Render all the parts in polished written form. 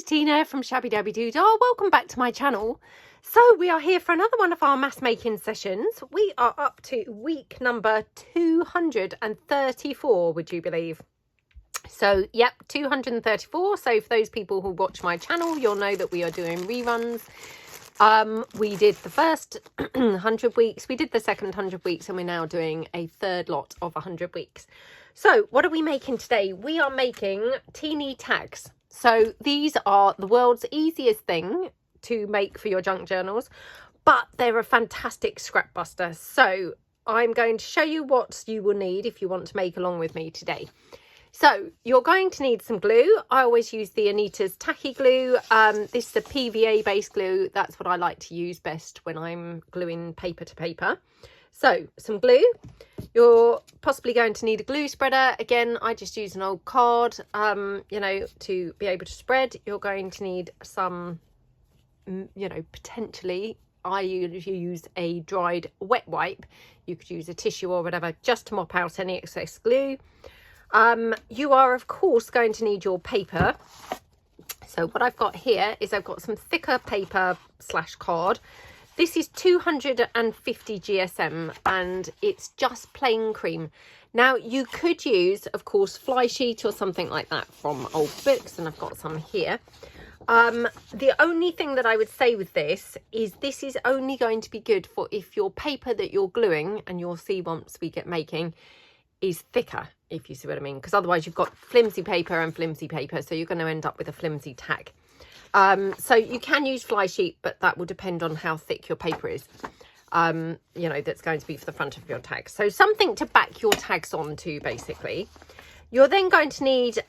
is Tina from Shabbydabbydoodah. Welcome back to my channel. So we are here for another one of our mass making sessions. We are up to week number 234, would you believe? So yep, 234. So for those people who watch my channel, you'll know that we are doing reruns. We did the first 100 weeks, we did the second 100 weeks, and we're now doing a third lot of 100 weeks. So what are we making today? We are making teeny tags. So these are the world's easiest thing to make for your junk journals, but they're a fantastic scrap buster. So I'm going to show you what you will need if you want to make along with me today. So you're going to need some glue. I always use the Anita's tacky glue. This is a PVA based glue. That's what I like to use best when I'm gluing paper to paper. So some glue. You're possibly going to need a glue spreader. Again, I just use an old card, you know, to be able to spread. You're going to need some, you know, potentially I use a dried wet wipe. You could use a tissue or whatever just to mop out any excess glue. You are of course going to need your paper. So what I've got here is I've got some thicker paper / card. This is 250 GSM and it's just plain cream. Now you could use of course fly sheet or something like that from old books, and I've got some here. The only thing that I would say with this is only going to be good for if your paper that you're gluing, and you'll see once we get making, is thicker, if you see what I mean, because otherwise you've got flimsy paper and flimsy paper, so you're going to end up with a flimsy tag. So you can use fly sheet, but that will depend on how thick your paper is, you know, that's going to be for the front of your tag. So something to back your tags onto, basically. You're then going to need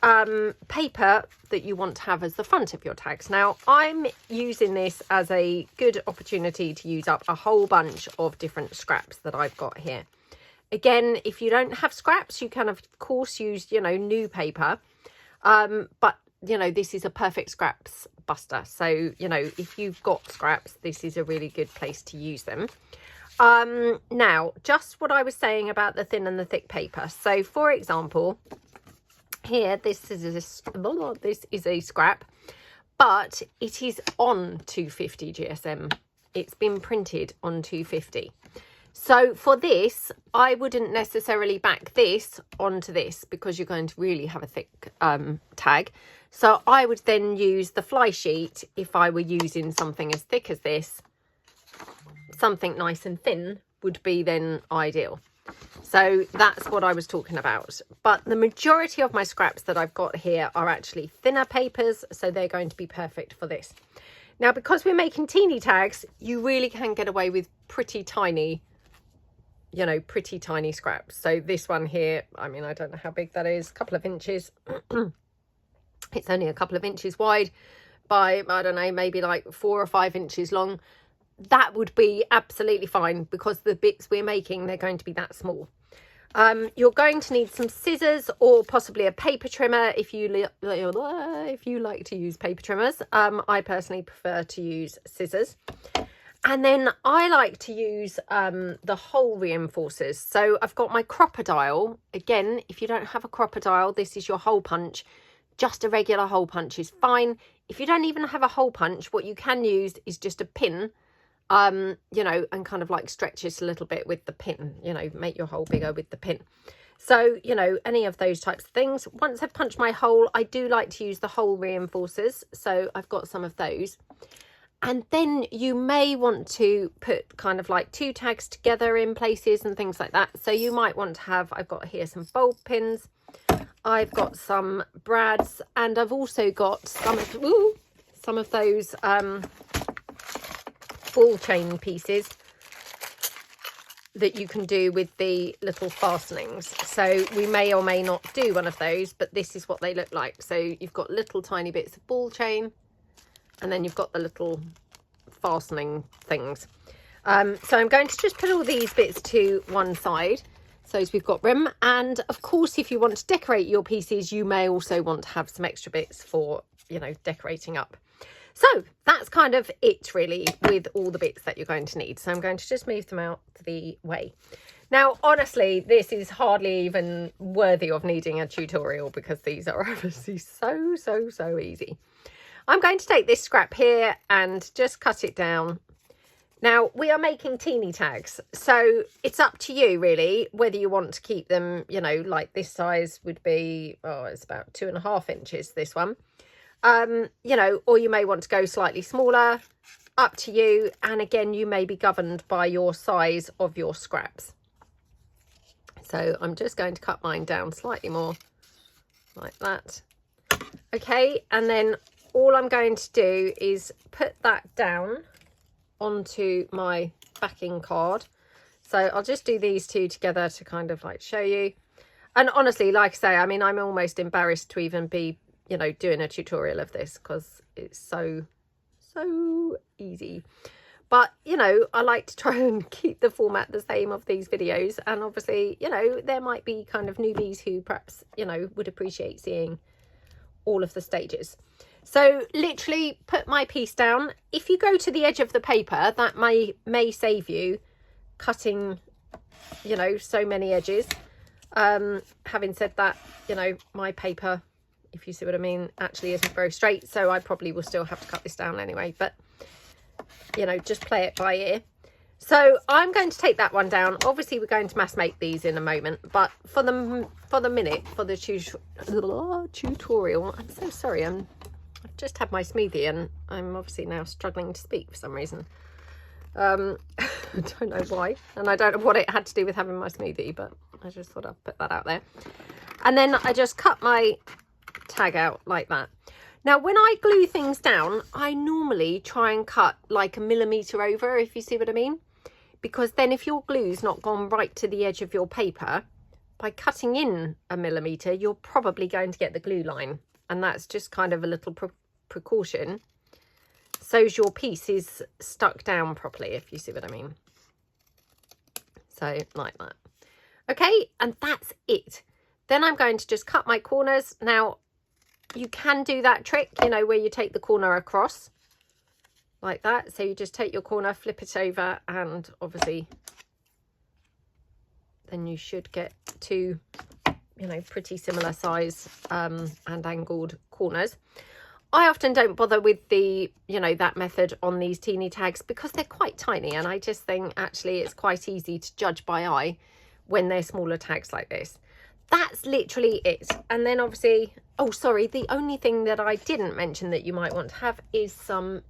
paper that you want to have as the front of your tags. Now, I'm using this as a good opportunity to use up a whole bunch of different scraps that I've got here. Again, if you don't have scraps, you can, of course, use, you know, new paper. But, you know, this is a perfect scraps buster. So, you know, if you've got scraps, this is a really good place to use them. Now, just what I was saying about the thin and the thick paper. So, for example, here, this is a scrap, but it is on 250 GSM. It's been printed on 250. So for this, I wouldn't necessarily back this onto this because you're going to really have a thick tag. So I would then use the fly sheet if I were using something as thick as this. Something nice and thin would be then ideal. So that's what I was talking about. But the majority of my scraps that I've got here are actually thinner papers, so they're going to be perfect for this. Now, because we're making teeny tags, you really can get away with pretty tiny, you know, pretty tiny scraps. So this one here, I mean, I don't know how big that is, a couple of inches. It's only a couple of inches wide by, I don't know, maybe like 4 or 5 inches long. That would be absolutely fine because the bits we're making, they're going to be that small. You're going to need some scissors or possibly a paper trimmer if you like to use paper trimmers. I personally prefer to use scissors. And then I like to use the hole reinforcers. So I've got my crocodile. Again, if you don't have a crocodile, this is your hole punch. Just a regular hole punch is fine. If you don't even have a hole punch, what you can use is just a pin, you know, and kind of like stretch it a little bit with the pin, you know, make your hole bigger with the pin. So, you know, any of those types of things. Once I've punched my hole, I do like to use the hole reinforcers. So I've got some of those. And then you may want to put kind of like 2 tags together in places and things like that. So you might want to have, I've got here some bulb pins. I've got some brads, and I've also got some of those ball chain pieces that you can do with the little fastenings. So we may or may not do one of those, but this is what they look like. So you've got little tiny bits of ball chain, and then you've got the little fastening things. So I'm going to just put all these bits to one side. So we've got rim, and of course if you want to decorate your pieces, you may also want to have some extra bits for, you know, decorating up. So that's kind of it really with all the bits that you're going to need. So I'm going to just move them out the way. Now, honestly, this is hardly even worthy of needing a tutorial because these are obviously so easy. I'm going to take this scrap here and just cut it down. Now, we are making teeny tags, so it's up to you really whether you want to keep them, you know, like this size would be, oh, it's about 2.5 inches, this one. You know, or you may want to go slightly smaller, up to you. And again, you may be governed by your size of your scraps. So I'm just going to cut mine down slightly more like that. Okay, and then all I'm going to do is put that down onto my backing card. So I'll just do these two together to kind of like show you. And honestly, like I say, I mean, I'm almost embarrassed to even be, you know, doing a tutorial of this because it's so easy. But, you know, I like to try and keep the format the same of these videos. And obviously, you know, there might be kind of newbies who perhaps, you know, would appreciate seeing all of the stages. So literally put my piece down. If you go to the edge of the paper, that may save you cutting, you know, so many edges. Having said that, you know, my paper, if you see what I mean, actually isn't very straight. So I probably will still have to cut this down anyway. But, you know, just play it by ear. So I'm going to take that one down. Obviously, we're going to mass make these in a moment. But for the minute, for the tutorial, I'm so sorry. I've just had my smoothie and I'm obviously now struggling to speak for some reason. I don't know why. And I don't know what it had to do with having my smoothie, but I just thought I'd put that out there. And then I just cut my tag out like that. Now, when I glue things down, I normally try and cut like 1 millimeter over, if you see what I mean. Because then if your glue's not gone right to the edge of your paper, by cutting in 1 millimeter, you're probably going to get the glue line. And that's just kind of a little precaution. So your piece is stuck down properly, if you see what I mean. So like that. Okay, and that's it. Then I'm going to just cut my corners. Now, you can do that trick, you know, where you take the corner across like that. So you just take your corner, flip it over, and obviously then you should get two, you know, pretty similar size and angled corners. I often don't bother with the, you know, that method on these teeny tags because they're quite tiny, and I just think actually it's quite easy to judge by eye when they're smaller tags like this. That's literally it. And then obviously, oh sorry, the only thing that I didn't mention that you might want to have is some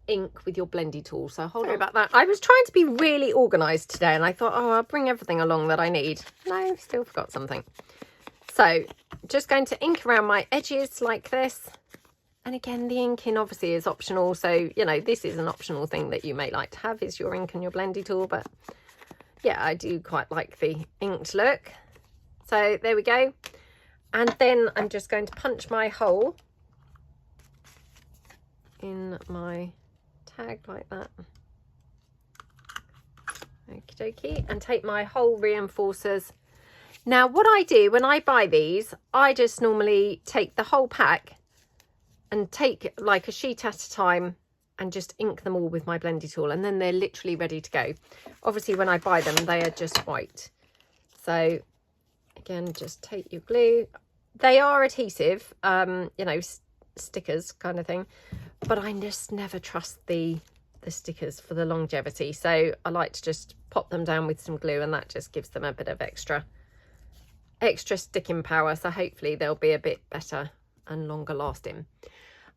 ink with your blendy tool. So hold on about that. I was trying to be really organized today and I thought, oh, I'll bring everything along that I need. No, still forgot something. So just going to ink around my edges like this. And again, the inking obviously is optional. So, you know, this is an optional thing that you may like to have is your ink and your blendy tool. But yeah, I do quite like the inked look. So there we go. And then I'm just going to punch my hole in my tag like that. Okie dokie. And take my hole reinforcers. Now what I do when I buy these, I just normally take the whole pack and take like a sheet at a time and just ink them all with my blendy tool, and then they're literally ready to go. Obviously when I buy them, they are just white. So again, just take your glue. They are adhesive, you know, stickers kind of thing, but I just never trust the stickers for the longevity. So I like to just pop them down with some glue, and that just gives them a bit of extra sticking power. So hopefully they'll be a bit better and longer lasting.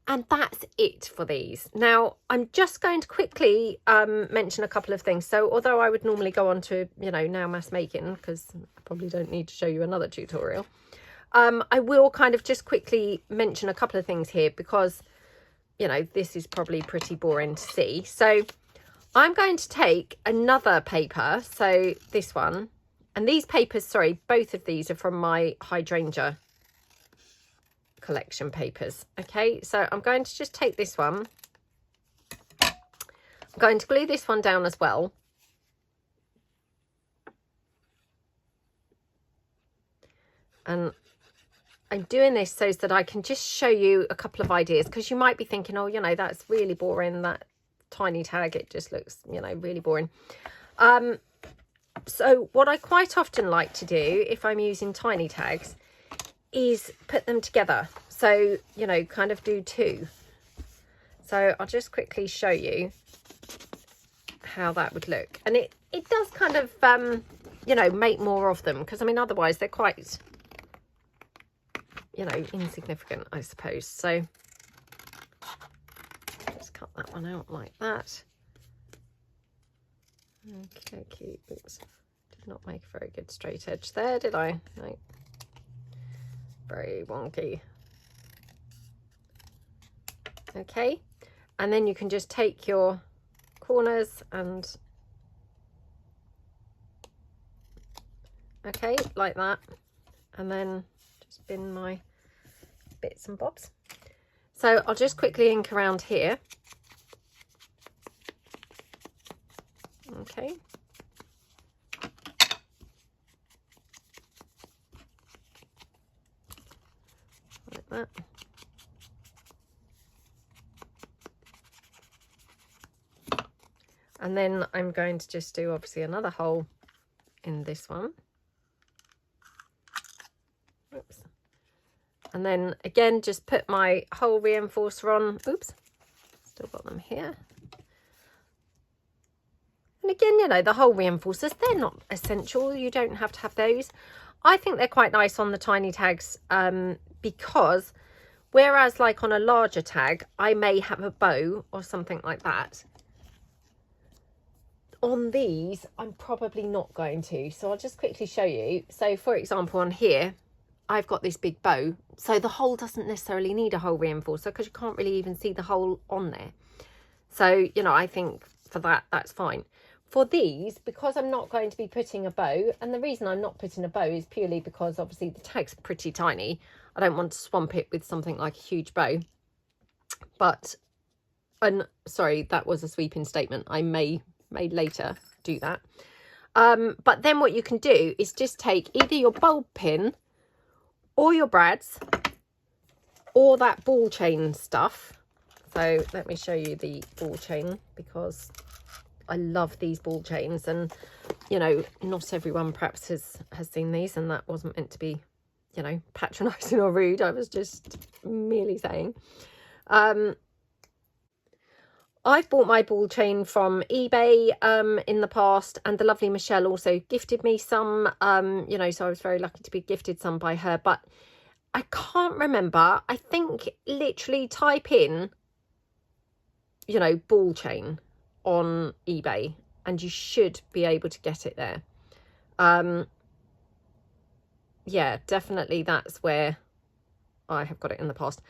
And that's it for these. Now, I'm just going to quickly mention a couple of things. So although I would normally go on to, you know, now mass making, because I probably don't need to show you another tutorial, I will kind of just quickly mention a couple of things here because, you know, this is probably pretty boring to see. So I'm going to take another paper, so this one, and these papers, sorry, both of these are from my hydrangea collection papers. Okay, so I'm going to just take this one. I'm going to glue this one down as well. And I'm doing this so that I can just show you a couple of ideas, because you might be thinking, oh, you know, that's really boring, that tiny tag, it just looks, you know, really boring. So what I quite often like to do if I'm using tiny tags is put them together. So, you know, kind of do two. So I'll just quickly show you how that would look. And it does kind of, you know, make more of them. Because, I mean, otherwise they're quite, you know, insignificant, I suppose. So just cut that one out like that. Okay, oops. Did not make a very good straight edge there, did I? No. Very wonky. Okay, and then you can just take your corners and okay, like that, and then just bin my bits and bobs. So I'll just quickly ink around here. Okay. Like that. And then I'm going to just do obviously another hole in this one. Oops. And then again, just put my hole reinforcer on. Oops, still got them here. And again, you know, the hole reinforcers, they're not essential. You don't have to have those. I think they're quite nice on the tiny tags because whereas like on a larger tag, I may have a bow or something like that. On these, I'm probably not going to. So I'll just quickly show you. So for example, on here, I've got this big bow. So the hole doesn't necessarily need a hole reinforcer because you can't really even see the hole on there. So, you know, I think for that, that's fine. For these, because I'm not going to be putting a bow, and the reason I'm not putting a bow is purely because obviously the tag's pretty tiny. I don't want to swamp it with something like a huge bow. But, and sorry, that was a sweeping statement. I may later do that. But then what you can do is just take either your bulb pin or your brads or that ball chain stuff. So let me show you the ball chain because I love these ball chains, and you know, not everyone perhaps has seen these, and that wasn't meant to be, you know, patronizing or rude. I was just merely saying. I've bought my ball chain from eBay in the past, and the lovely Michelle also gifted me some, you know, so I was very lucky to be gifted some by her. But I can't remember. I think literally type in, you know, ball chain on eBay and you should be able to get it there. Yeah, definitely that's where I have got it in the past.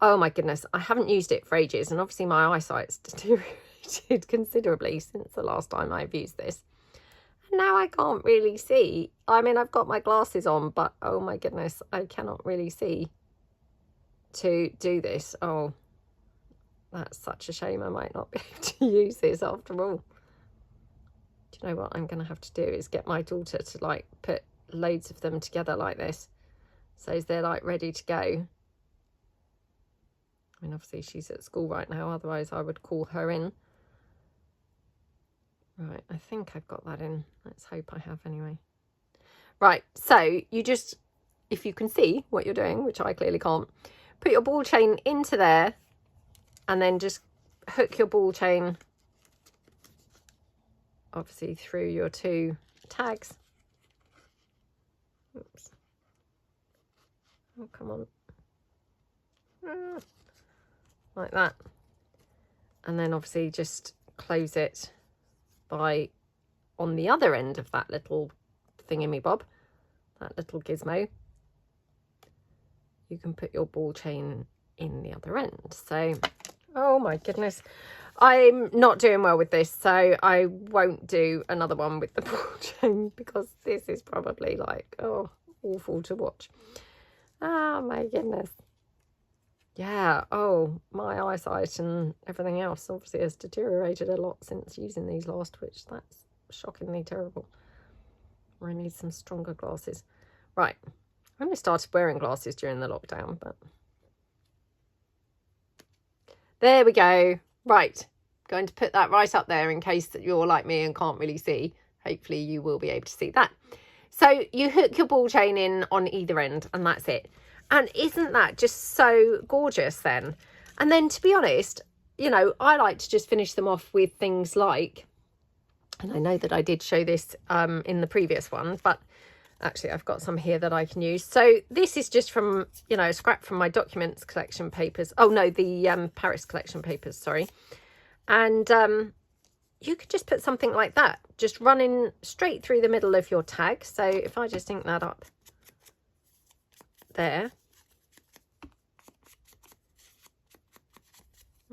Oh my goodness, I haven't used it for ages, and obviously my eyesight's deteriorated considerably since the last time I've used this. And now I can't really see. I mean, I've got my glasses on, but oh my goodness, I cannot really see to do this. Oh, that's such a shame. I might not be able to use this after all. Do you know what I'm going to have to do is get my daughter to like put loads of them together like this, so they're like ready to go. I mean, obviously she's at school right now, otherwise I would call her in. Right, I think I've got that in. Let's hope I have anyway. Right, so you just, if you can see what you're doing, which I clearly can't, put your ball chain into there and then just hook your ball chain obviously through your two tags. Oops. Oh, come on. Like that. And then obviously just close it by on the other end of that little thingamy-bob, that little gizmo. You can put your ball chain in the other end. So, oh my goodness. I'm not doing well with this, so I won't do another one with the ball chain because this is probably like, oh, awful to watch. Oh my goodness. Yeah, oh, my eyesight and everything else obviously has deteriorated a lot since using these last, which that's shockingly terrible. I need some stronger glasses. Right, I only started wearing glasses during the lockdown, but there we go. Right, going to put that right up there in case that you're like me and can't really see. hopefully you will be able to see that. So you hook your ball chain in on either end, and that's it. And isn't that just so gorgeous then? And then, to be honest, you know, I like to just finish them off with things like, and I know that I did show this in the previous one, but actually I've got some here that I can use. So this is just from, you know, a scrap from my documents collection papers. Oh no, the Paris collection papers, sorry. And you could just put something like that, just running straight through the middle of your tag. So if I just ink that up there.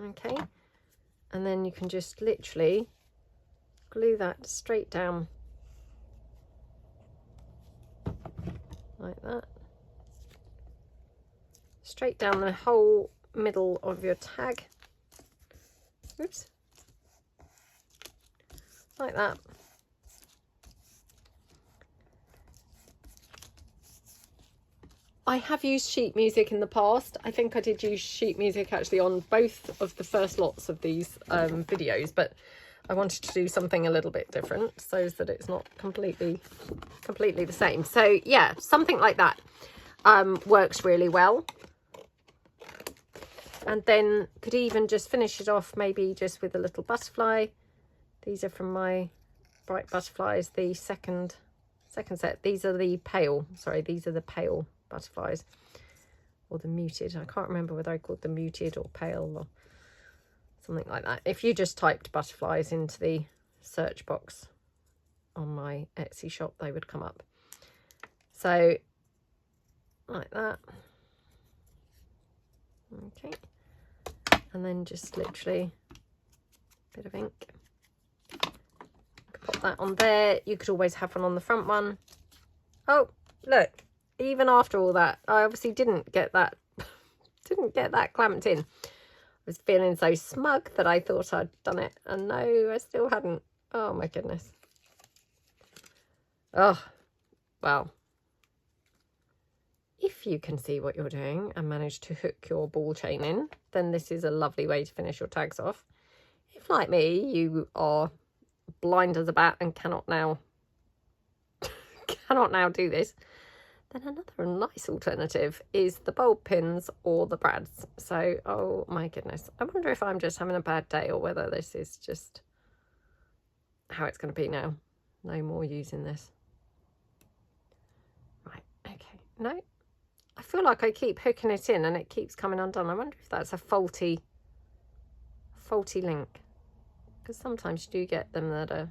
Okay. And then you can just literally glue that straight down like that, straight down the whole middle of your tag. Oops, like that. I have used sheet music in the past. I think I did use sheet music actually on both of the first lots of these videos, but I wanted to do something a little bit different so that it's not completely the same. So yeah, something like that works really well. And then could even just finish it off maybe just with a little butterfly. These are from my bright butterflies, the second set. These are the pale, sorry, these are the pale butterflies, or the muted. I can't remember whether I called them muted or pale or something like that. If you just typed butterflies into the search box on my Etsy shop, they would come up. So like that. Okay. And then just literally a bit of ink. Pop that on there. You could always have one on the front one. Oh, look, even after all that, I obviously didn't get that clamped in. I was feeling so smug that I thought I'd done it, and no, I still hadn't. Oh my goodness. Oh, well, if you can see what you're doing and manage to hook your ball chain in, then this is a lovely way to finish your tags off. If, like me, you are blind as a bat and cannot now do this, then another nice alternative is the bulb pins or the brads. So, oh my goodness, I wonder if I'm just having a bad day or whether this is just how it's going to be now. No more using this. Right, okay, no, I feel like I keep hooking it in and it keeps coming undone. I wonder if that's a faulty link, because sometimes you do get them that are,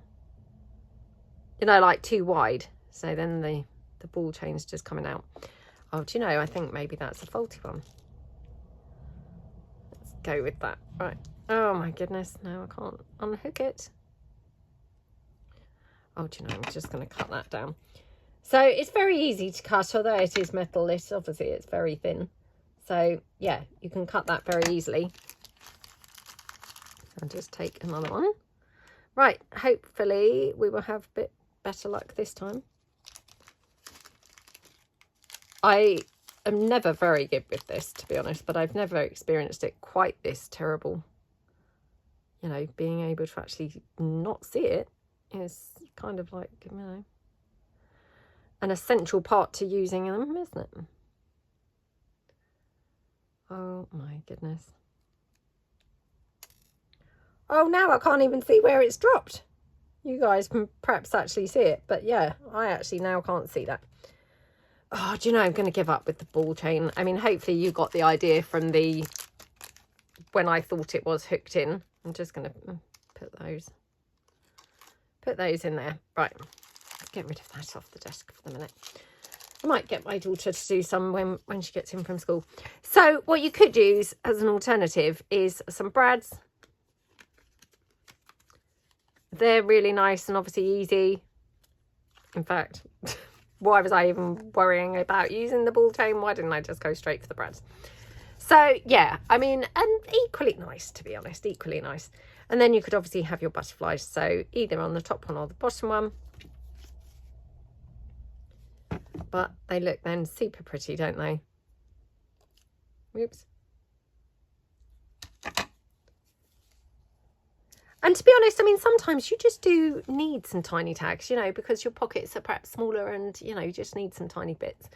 you know, like too wide, so then the ball chain's just coming out. Oh, do you know, I think maybe that's a faulty one. Let's go with that. Right, oh my goodness, no, I can't unhook it. Oh, do you know, I'm just going to cut that down. So it's very easy to cut, although it is metal. It's obviously it's very thin. So yeah, you can cut that very easily. I'll just take another one. Right, hopefully we will have a bit better luck this time. I am never very good with this, to be honest, but I've never experienced it quite this terrible. You know, being able to actually not see it is kind of like, you know, an essential part to using them, isn't it? Oh my goodness. Oh, now I can't even see where it's dropped. You guys can perhaps actually see it, but yeah, I actually now can't see that. Oh, do you know, I'm going to give up with the ball chain. I mean, hopefully you got the idea from the, when I thought it was hooked in. I'm just going to put those in there. Right, get rid of that off the desk for the minute. I might get my daughter to do some when she gets in from school. So what you could use as an alternative is some brads. They're really nice and obviously easy. In fact, why was I even worrying about using the ball chain? Why didn't I just go straight for the brads? So yeah, I mean, and equally nice, to be honest, equally nice. And then you could obviously have your butterflies, so either on the top one or the bottom one. But they look then super pretty, don't they? Oops. And to be honest, I mean, sometimes you just do need some tiny tags, you know, because your pockets are perhaps smaller and, you know, you just need some tiny bits.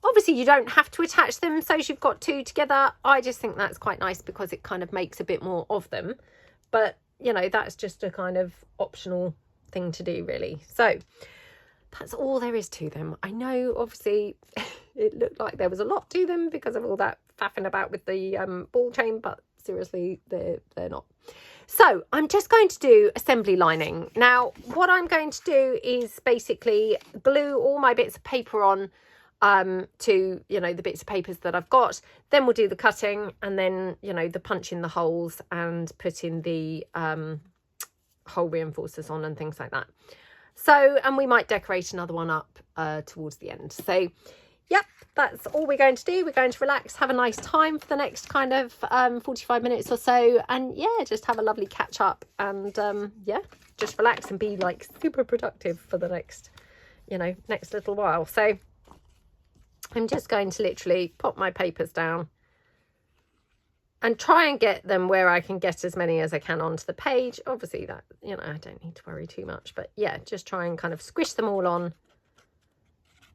Obviously, you don't have to attach them, so you've got two together. I just think that's quite nice because it kind of makes a bit more of them. But, you know, that's just a kind of optional thing to do, really. So that's all there is to them. I know, obviously, it looked like there was a lot to them because of all that faffing about with the ball chain, but seriously, they're not. So I'm just going to do assembly lining. Now, what I'm going to do is basically glue all my bits of paper on to, you know, the bits of papers that I've got. Then we'll do the cutting and then, you know, the punching the holes and putting the hole reinforcers on and things like that. So, and we might decorate another one up towards the end. So, yep, that's all we're going to do. We're going to relax, have a nice time for the next kind of 45 minutes or so. And yeah, just have a lovely catch up and yeah, just relax and be like super productive for the next, you know, next little while. So I'm just going to literally pop my papers down and try and get them where I can get as many as I can onto the page. Obviously that, you know, I don't need to worry too much, but yeah, just try and kind of squish them all on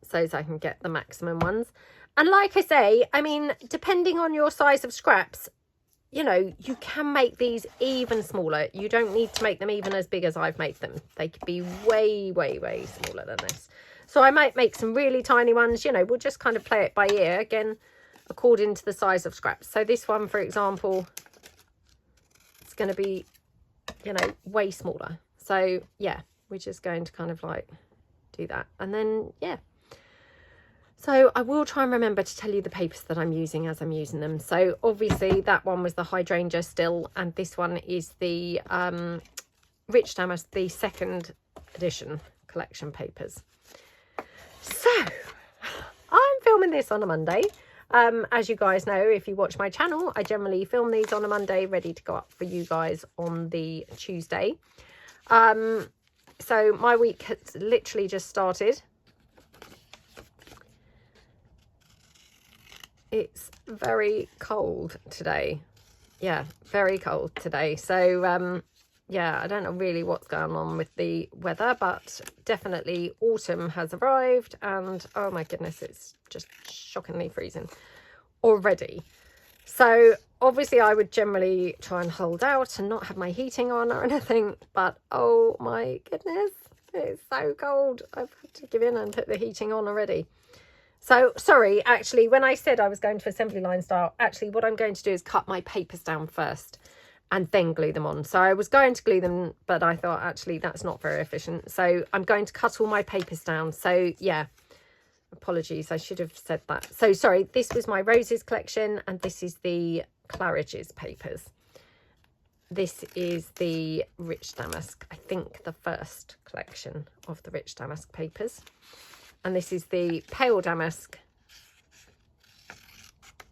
so as I can get the maximum ones. And like I say, I mean, depending on your size of scraps, you know, you can make these even smaller. You don't need to make them even as big as I've made them. They could be way, way, way smaller than this. So I might make some really tiny ones, you know, we'll just kind of play it by ear, again, according to the size of scraps. So this one, for example, it's going to be, you know, way smaller. So yeah, we're just going to kind of like do that. And then, yeah. So I will try and remember to tell you the papers that I'm using as I'm using them. So obviously that one was the hydrangea still, and this one is the Rich Damask, the 2nd edition collection papers. So I'm filming this on a Monday. As you guys know, if you watch my channel, I generally film these on a Monday, ready to go up for you guys on the Tuesday. So my week has literally just started. It's very cold today. Yeah, very cold today. So, yeah, I don't know really what's going on with the weather, but definitely autumn has arrived and, oh my goodness, it's just shockingly freezing already. So, obviously, I would generally try and hold out and not have my heating on or anything, but, oh my goodness, it's so cold. I've had to give in and put the heating on already. So, sorry, actually, when I said I was going to assembly line style, actually what I'm going to do is cut my papers down first and then glue them on. So I was going to glue them, but I thought, actually, that's not very efficient. So I'm going to cut all my papers down. So, yeah, apologies, I should have said that. So, sorry, this was my roses collection, and this is the Claridge's papers. This is the Rich Damask, I think the 1st collection of the Rich Damask papers. And this is the Pale Damask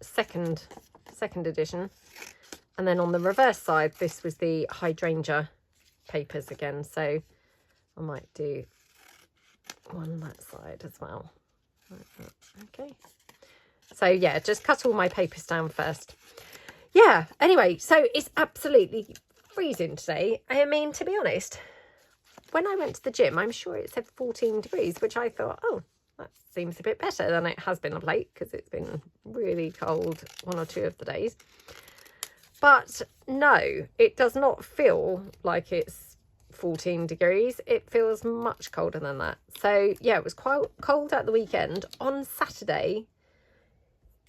second edition. And then on the reverse side, this was the Hydrangea papers again. So I might do one on that side as well. Okay. So yeah, just cut all my papers down first. Yeah, anyway, so it's absolutely freezing today. I mean, to be honest, when I went to the gym, I'm sure it said 14 degrees, which I thought, oh, that seems a bit better than it has been of late because it's been really cold 1 or 2 of the days. But no, it does not feel like it's 14 degrees. It feels much colder than that. So, yeah, it was quite cold at the weekend. On Saturday,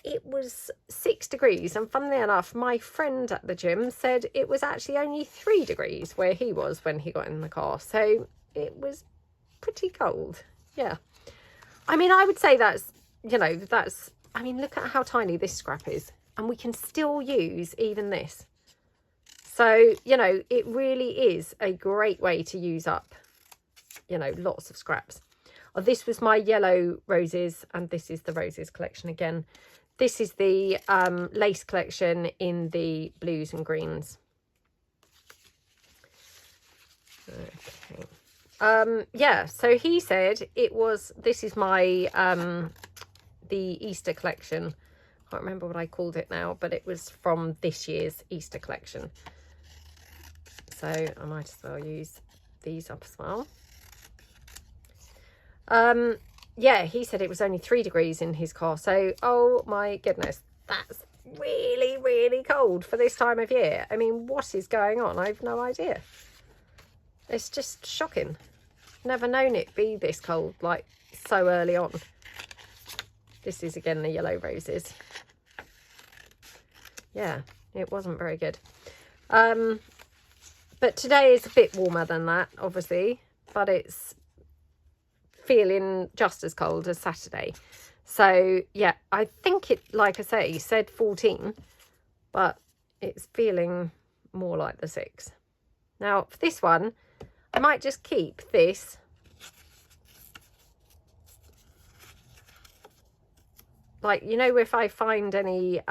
it was 6 degrees. And funnily enough, my friend at the gym said it was actually only 3 degrees where he was when he got in the car. So it was pretty cold. Yeah. I mean, I would say that's, you know, that's, I mean, look at how tiny this scrap is. And we can still use even this. So, you know, it really is a great way to use up, you know, lots of scraps. Oh, this was my yellow roses, and this is the roses collection again. This is the lace collection in the blues and greens. Okay. Yeah, so he said it was, this is my, the Easter collection. I can't remember what I called it now, but it was from this year's Easter collection. so I might as well use these up as well. Yeah, he said it was only 3 degrees in his car, so oh my goodness, that's really, really cold for this time of year. I mean, what is going on? I've no idea. It's just shocking. Never known it be this cold, like, so early on. This is again the yellow roses. Yeah, it wasn't very good. But today is a bit warmer than that, obviously, but it's feeling just as cold as Saturday. So yeah, I think it, like I say, said 14, but it's feeling more like the 6. Now for this one, I might just keep this like, you know, if I find any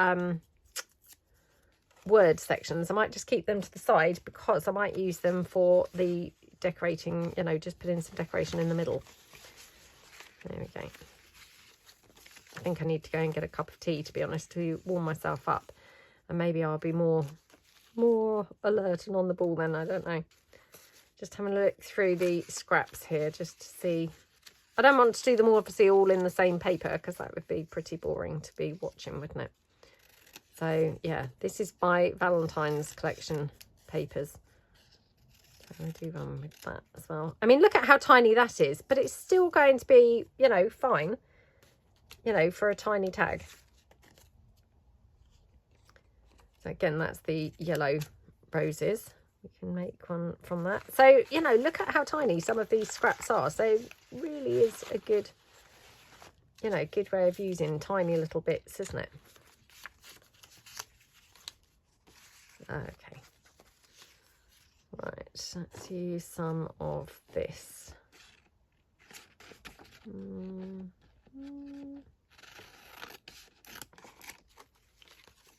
word sections, I might just keep them to the side, because I might use them for the decorating, you know, just put in some decoration in the middle. There we go. I think I need to go and get a cup of tea, to be honest, to warm myself up, and maybe I'll be more alert and on the ball then. I don't know. Just having a look through the scraps here just to see. I don't want to do them all, obviously, all in the same paper, because that would be pretty boring to be watching, wouldn't it? So yeah, this is my Valentine's collection papers. I'm going to do one with that as well. I mean, look at how tiny that is, but it's still going to be, you know, fine, you know, for a tiny tag. So again, that's the yellow roses. We can make one from that. So, you know, look at how tiny some of these scraps are. So it really is a good, you know, good way of using tiny little bits, isn't it? Okay. Right, let's use some of this.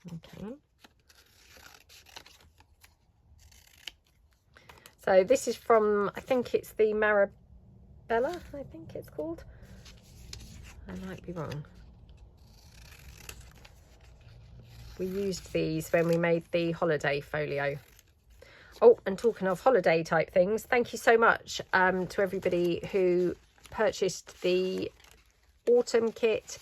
Okay. So this is from, I think it's the Marabella, I think it's called. I might be wrong. We used these when we made the holiday folio. Oh, and talking of holiday type things, thank you so much to everybody who purchased the autumn kit.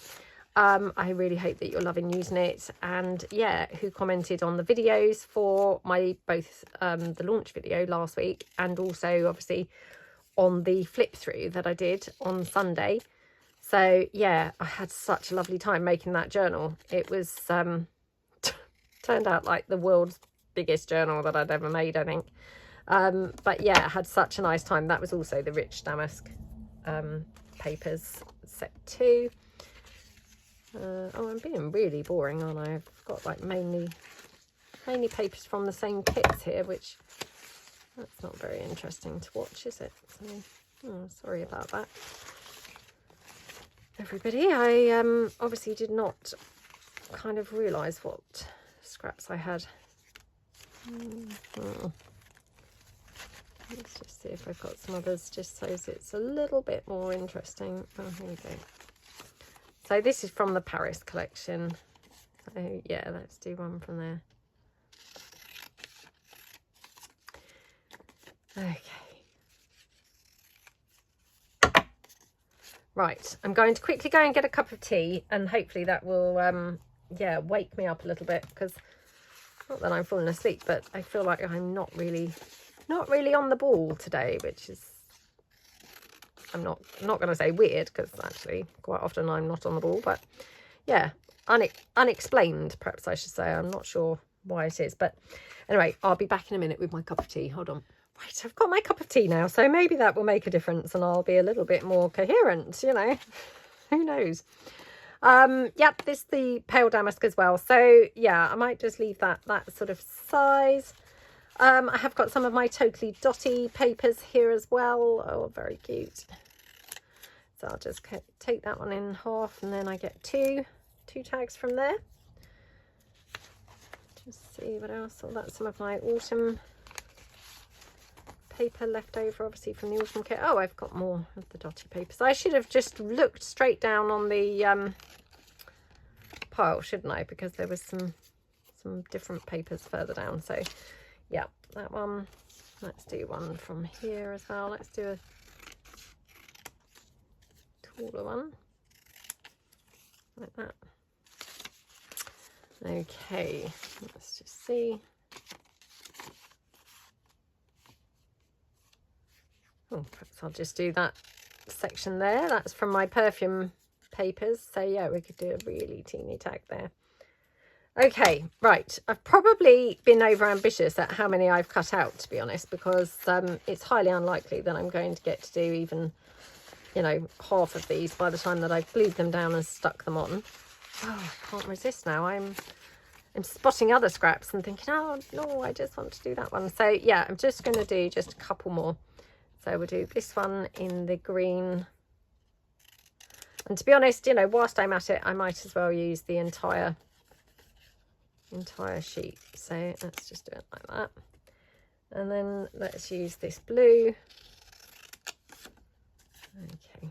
I really hope that you're loving using it, and yeah, who commented on the videos for my both the launch video last week, and also obviously on the flip through that I did on Sunday. So yeah, I had such a lovely time making that journal. It was turned out like the world's biggest journal that I'd ever made, I think. But yeah, I had such a nice time. That was also the rich damask papers set 2. Oh, I'm being really boring, aren't I? I've got like mainly papers from the same kits here, which that's not very interesting to watch, is it? So, sorry about that, everybody. I obviously did not kind of realise what scraps I had. Let's just see if I've got some others, just so it's a little bit more interesting. Oh, here we go. So this is from the Paris collection. So yeah, let's do one from there. Okay. Right, I'm going to quickly go and get a cup of tea, and hopefully that will yeah, wake me up a little bit, because not that I'm falling asleep, but I feel like I'm not really on the ball today, which is, I'm not going to say weird, because actually quite often I'm not on the ball, but yeah, unexplained, perhaps I should say. I'm not sure why it is, but anyway, I'll be back in a minute with my cup of tea. Hold on. Right, I've got my cup of tea now, so maybe that will make a difference and I'll be a little bit more coherent, you know. Who knows? Yep, this is the pale damask as well, so yeah, I might just leave that sort of size. I have got some of my Totally Dotty papers here as well. Oh, very cute. So I'll just take that one in half, and then I get two tags from there. Just see what else. Oh, that's some of my autumn paper left over, obviously, from the autumn kit. Oh, I've got more of the Dotty papers. I should have just looked straight down on the pile, shouldn't I? Because there was some different papers further down. So yeah, that one. Let's do one from here as well. Let's do a taller one, like that. Okay, let's just see. Oh, perhaps I'll just do that section there. That's from my perfume papers. So yeah, we could do a really teeny tag there. Okay, right. I've probably been over ambitious at how many I've cut out, to be honest, because it's highly unlikely that I'm going to get to do even, you know, half of these by the time that I've glued them down and stuck them on. Oh, I can't resist now. I'm spotting other scraps and thinking, oh no, I just want to do that one. So yeah, I'm just going to do just a couple more. So we'll do this one in the green. And to be honest, you know, whilst I'm at it, I might as well use the entire sheet. So let's just do it like that. And then let's use this blue. Okay.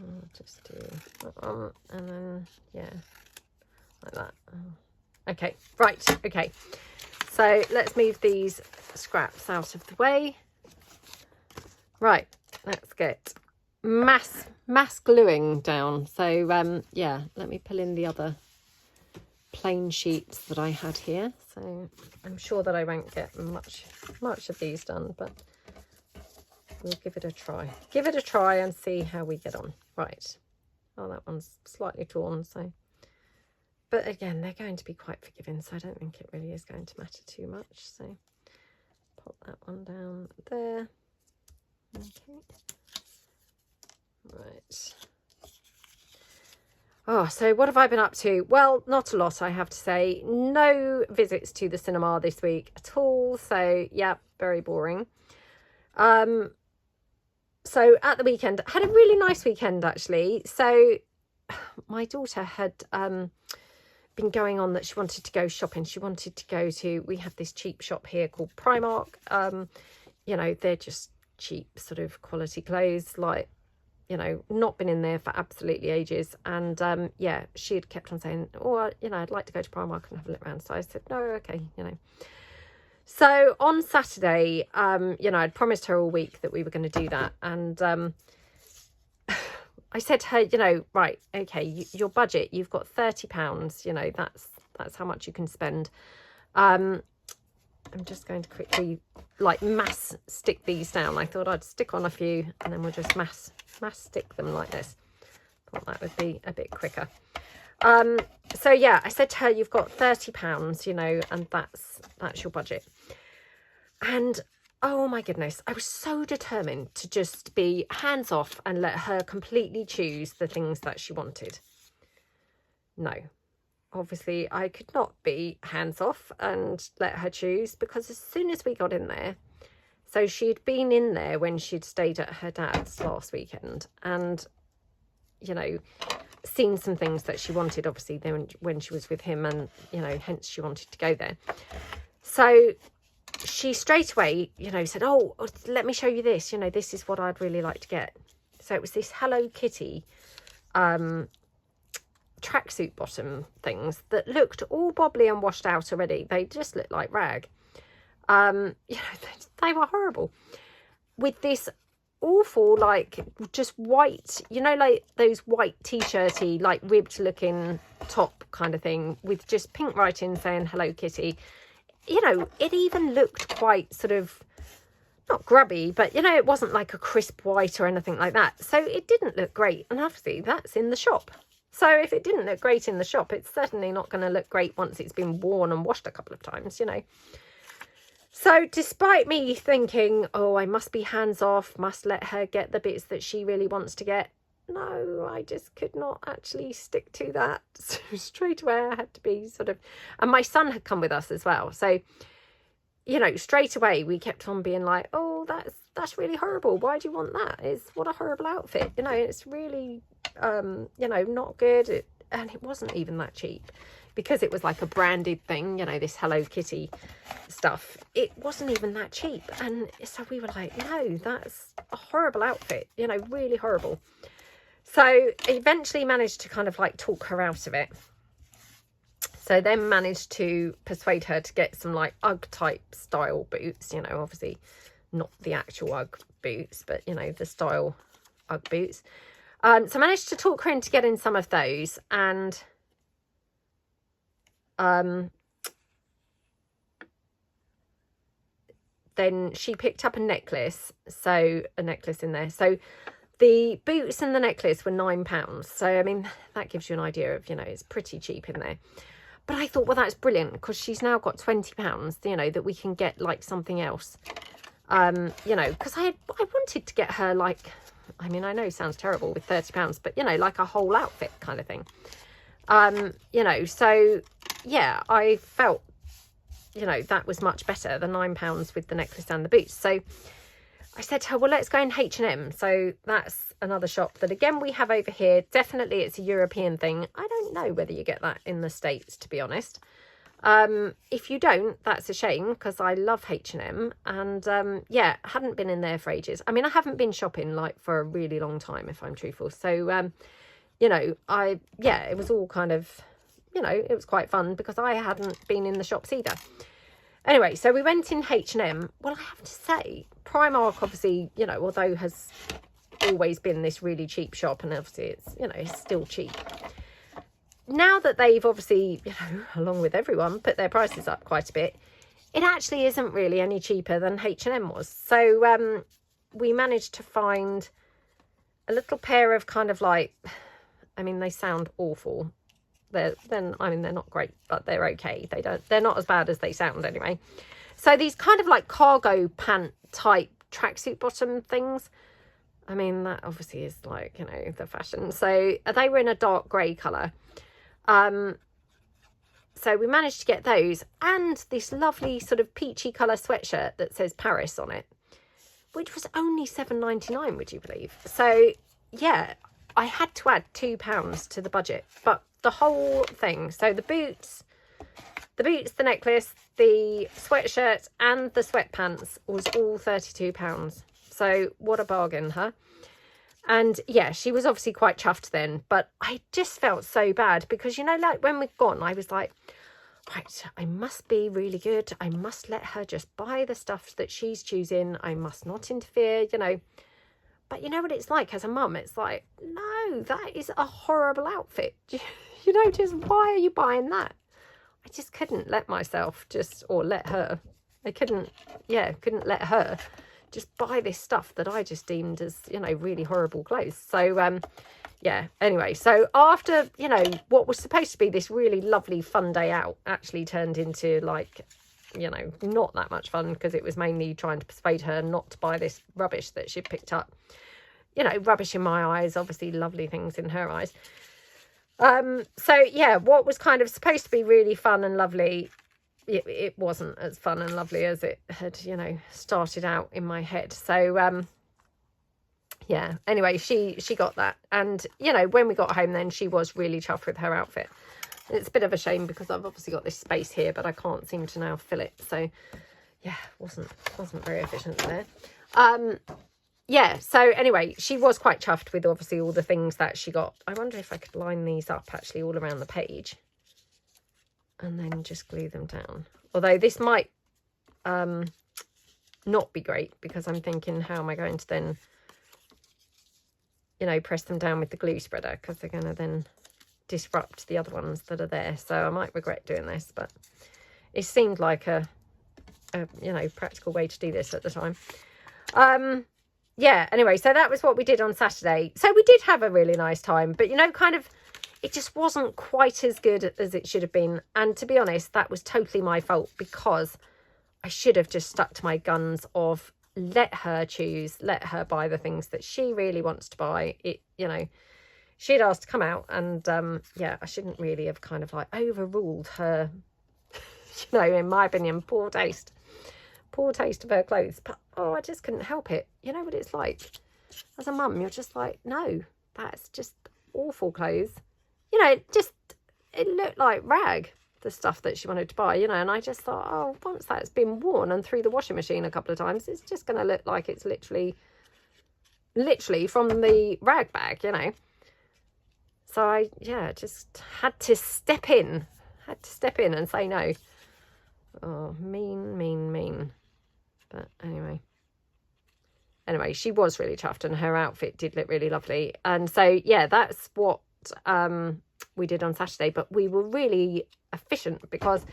I'll just do that one, and then yeah, like that. Okay, right, okay. So let's move these scraps out of the way. Right, let's get mass gluing down. So yeah, let me pull in the other plain sheets that I had here. So I'm sure that I won't get much of these done, but we'll give it a try. Give it a try and see how we get on. Right. Oh, that one's slightly torn, so. But again, they're going to be quite forgiving, so I don't think it really is going to matter too much. So pop that one down there. Okay. Right. Oh, so what have I been up to? Well, not a lot, I have to say. No visits to the cinema this week at all. So yeah, very boring. So at the weekend, I had a really nice weekend actually. So my daughter had been going on that she wanted to go shopping. She wanted to go to, we have this cheap shop here called Primark. You know, they're just cheap sort of quality clothes, like, you know, not been in there for absolutely ages. And yeah, she had kept on saying, oh, you know, I'd like to go to Primark and have a look around. So I said, no, okay, you know. So on Saturday, you know, I'd promised her all week that we were going to do that. And I said to her, you know, right, okay, your budget, you've got £30, you know, that's how much you can spend. I'm just going to quickly, like, mass stick these down. I thought I'd stick on a few and then we'll just mass stick them like this. Thought that would be a bit quicker. So yeah, I said to her, you've got £30, you know, and that's your budget. And oh my goodness, I was so determined to just be hands off and let her completely choose the things that she wanted. No, obviously I could not be hands off and let her choose, because as soon as we got in there, so she'd been in there when she'd stayed at her dad's last weekend and, you know, seen some things that she wanted, obviously, then when she was with him, and, you know, hence she wanted to go there. So she straight away, you know, said, oh, let me show you this, you know, this is what I'd really like to get. So it was this Hello Kitty tracksuit bottom things that looked all bobbly and washed out already. They just looked like rag. You know, they were horrible, with this awful, like, just white, you know, like those white t-shirty, like ribbed looking top kind of thing with just pink writing saying Hello Kitty. You know, it even looked quite sort of, not grubby, but, you know, it wasn't like a crisp white or anything like that. So it didn't look great. And obviously that's in the shop. So if it didn't look great in the shop, it's certainly not going to look great once it's been worn and washed a couple of times, you know. So despite me thinking, oh, I must be hands off, must let her get the bits that she really wants to get, no, I just could not actually stick to that. So straight away I had to be sort of, and my son had come with us as well. So, you know, straight away we kept on being like, oh, that's really horrible. Why do you want that? It's what a horrible outfit. You know, it's really, you know, not good. And it wasn't even that cheap, because it was like a branded thing, you know, this Hello Kitty stuff. It wasn't even that cheap. And so we were like, no, that's a horrible outfit, you know, really horrible. So eventually managed to kind of like talk her out of it. So then managed to persuade her to get some like Ugg type style boots, you know, obviously not the actual Ugg boots, but you know, the style Ugg boots. So managed to talk her into getting some of those, and then she picked up a necklace, so a necklace in there. So the boots and the necklace were £9. So, I mean, that gives you an idea of, you know, it's pretty cheap in there. But I thought, well, that's brilliant, because she's now got £20, you know, that we can get like something else. You know, because I wanted to get her like, I mean, I know it sounds terrible with £30, but, you know, like a whole outfit kind of thing. You know, so yeah, I felt, you know, that was much better than £9 with the necklace and the boots. So I said to her, well, let's go in H&M. So that's another shop that, again, we have over here. Definitely it's a European thing. I don't know whether you get that in the States, to be honest. If you don't, that's a shame, because I love H&M. And yeah, hadn't been in there for ages. I mean, I haven't been shopping like for a really long time, if I'm truthful. So, you know, yeah, it was all kind of, you know, it was quite fun, because I hadn't been in the shops either. Anyway, so we went in H&M. Well, I have to say, Primark, obviously, you know, although has always been this really cheap shop, and obviously it's, you know, it's still cheap. Now that they've obviously, you know, along with everyone, put their prices up quite a bit, it actually isn't really any cheaper than H&M was. So we managed to find a little pair of kind of like, I mean, they sound awful. I mean, they're not great, but they're okay. They're not as bad as they sound anyway. So these kind of like cargo pant type tracksuit bottom things. I mean, that obviously is like, you know, the fashion. So they were in a dark grey colour. So we managed to get those, and this lovely sort of peachy colour sweatshirt that says Paris on it, which was only £7.99, would you believe? So yeah, I had to add £2 to the budget, but the whole thing, so the boots, the necklace, the sweatshirt and the sweatpants was all £32. So what a bargain, huh? And yeah, she was obviously quite chuffed then, but I just felt so bad, because, you know, like when we'd gone, I was like, right, I must be really good. I must let her just buy the stuff that she's choosing. I must not interfere, you know. But you know what it's like as a mum? It's like, no, that is a horrible outfit. You know, just why are you buying that? I just couldn't let myself or let her. I couldn't let her just buy this stuff that I just deemed as, you know, really horrible clothes. So, yeah, anyway, so after, you know, what was supposed to be this really lovely fun day out actually turned into like, you know, not that much fun, because it was mainly trying to persuade her not to buy this rubbish that she'd picked up. You know, rubbish in my eyes, obviously lovely things in her eyes. So yeah, what was kind of supposed to be really fun and lovely, it wasn't as fun and lovely as it had, you know, started out in my head. So yeah, anyway, she got that, and you know, when we got home then, she was really chuffed with her outfit. It's a bit of a shame, because I've obviously got this space here, but I can't seem to now fill it. So yeah, wasn't very efficient there. Yeah, so anyway, she was quite chuffed with obviously all the things that she got. I wonder if I could line these up actually all around the page and then just glue them down. Although this might not be great, because I'm thinking, how am I going to then, you know, press them down with the glue spreader, because they're going to then disrupt the other ones that are there. So I might regret doing this, but it seemed like a you know, practical way to do this at the time. Yeah, anyway, so that was what we did on Saturday. So we did have a really nice time, but, you know, kind of, it just wasn't quite as good as it should have been. And to be honest, that was totally my fault, because I should have just stuck to my guns of let her choose, let her buy the things that she really wants to buy. It, you know, she'd asked to come out, and yeah, I shouldn't really have kind of like overruled her, you know, in my opinion, poor taste of her clothes. But oh, I just couldn't help it. You know what it's like as a mum, you're just like, no, that's just awful clothes. You know, it looked like rag, the stuff that she wanted to buy, you know. And I just thought, oh, once that's been worn and through the washing machine a couple of times, it's just going to look like it's literally from the rag bag, you know. So I, yeah, just had to step in had to step in and say no. Oh, mean. But anyway, she was really chuffed, and her outfit did look really lovely. And so, yeah, that's what we did on Saturday. But we were really efficient because,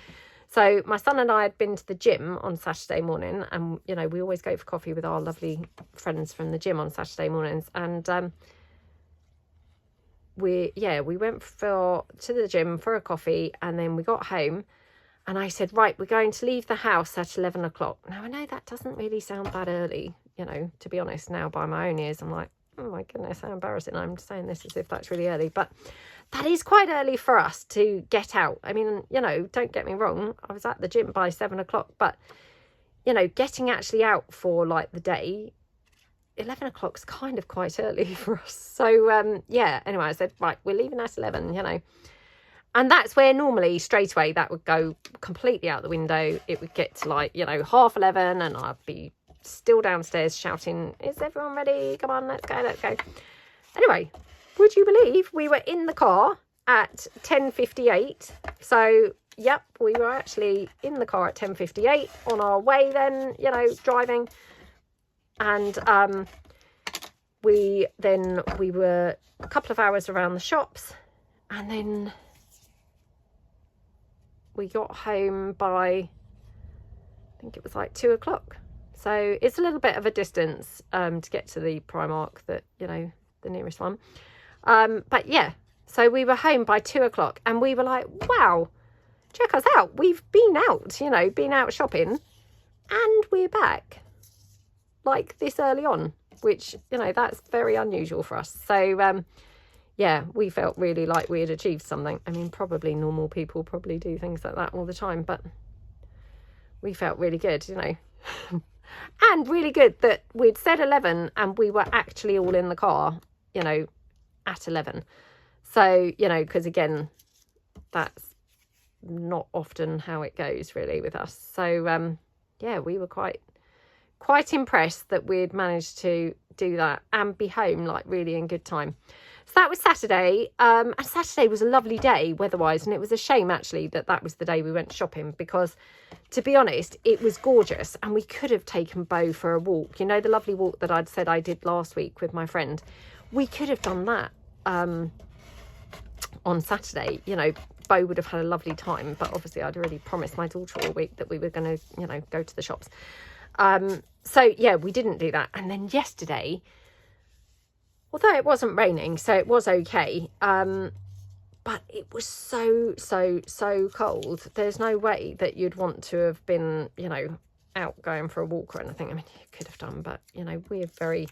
so my son and I had been to the gym on Saturday morning, and, you know, we always go for coffee with our lovely friends from the gym on Saturday mornings. And we went to the gym for a coffee, and then we got home. And I said, right, we're going to leave the house at 11 o'clock. Now, I know that doesn't really sound that early, you know, to be honest. Now, by my own ears, I'm like, oh, my goodness, how embarrassing. I'm saying this as if that's really early. But that is quite early for us to get out. I mean, you know, don't get me wrong. I was at the gym by 7 o'clock. But, you know, getting actually out for, like, the day, 11 o'clock's kind of quite early for us. So, yeah, anyway, I said, right, we're leaving at 11, you know. And that's where normally straight away that would go completely out the window. It would get to, like, you know, 11:30, and I'd be still downstairs shouting, is everyone ready? Come on, let's go. Anyway, would you believe we were in the car at 10:58? So, yep, we were actually in the car at 10:58 on our way then, you know, driving. And we were a couple of hours around the shops, and then we got home by, I think it was like 2 o'clock. So it's a little bit of a distance to get to the Primark, that, you know, the nearest one. But yeah, so we were home by 2 o'clock, and we were like, wow, check us out. We've been out, you know, been out shopping, and we're back like this early on, which, you know, that's very unusual for us. So, yeah, we felt really like we had achieved something. I mean, probably normal people probably do things like that all the time, but we felt really good, you know. And really good that we'd said 11 and we were actually all in the car, you know, at 11. So, you know, because again, that's not often how it goes really with us. So, yeah, we were quite impressed that we'd managed to do that and be home like really in good time. So that was Saturday, and Saturday was a lovely day weather-wise, and it was a shame actually that was the day we went shopping, because to be honest, it was gorgeous, and we could have taken Bo for a walk. You know, the lovely walk that I'd said I did last week with my friend. We could have done that on Saturday. You know, Bo would have had a lovely time, but obviously I'd already promised my daughter all week that we were going to, you know, go to the shops. So yeah, we didn't do that. And then yesterday, although it wasn't raining, so it was okay, but it was so cold. There's no way that you'd want to have been, you know, out going for a walk or anything. I mean, you could have done, but, you know, we're very,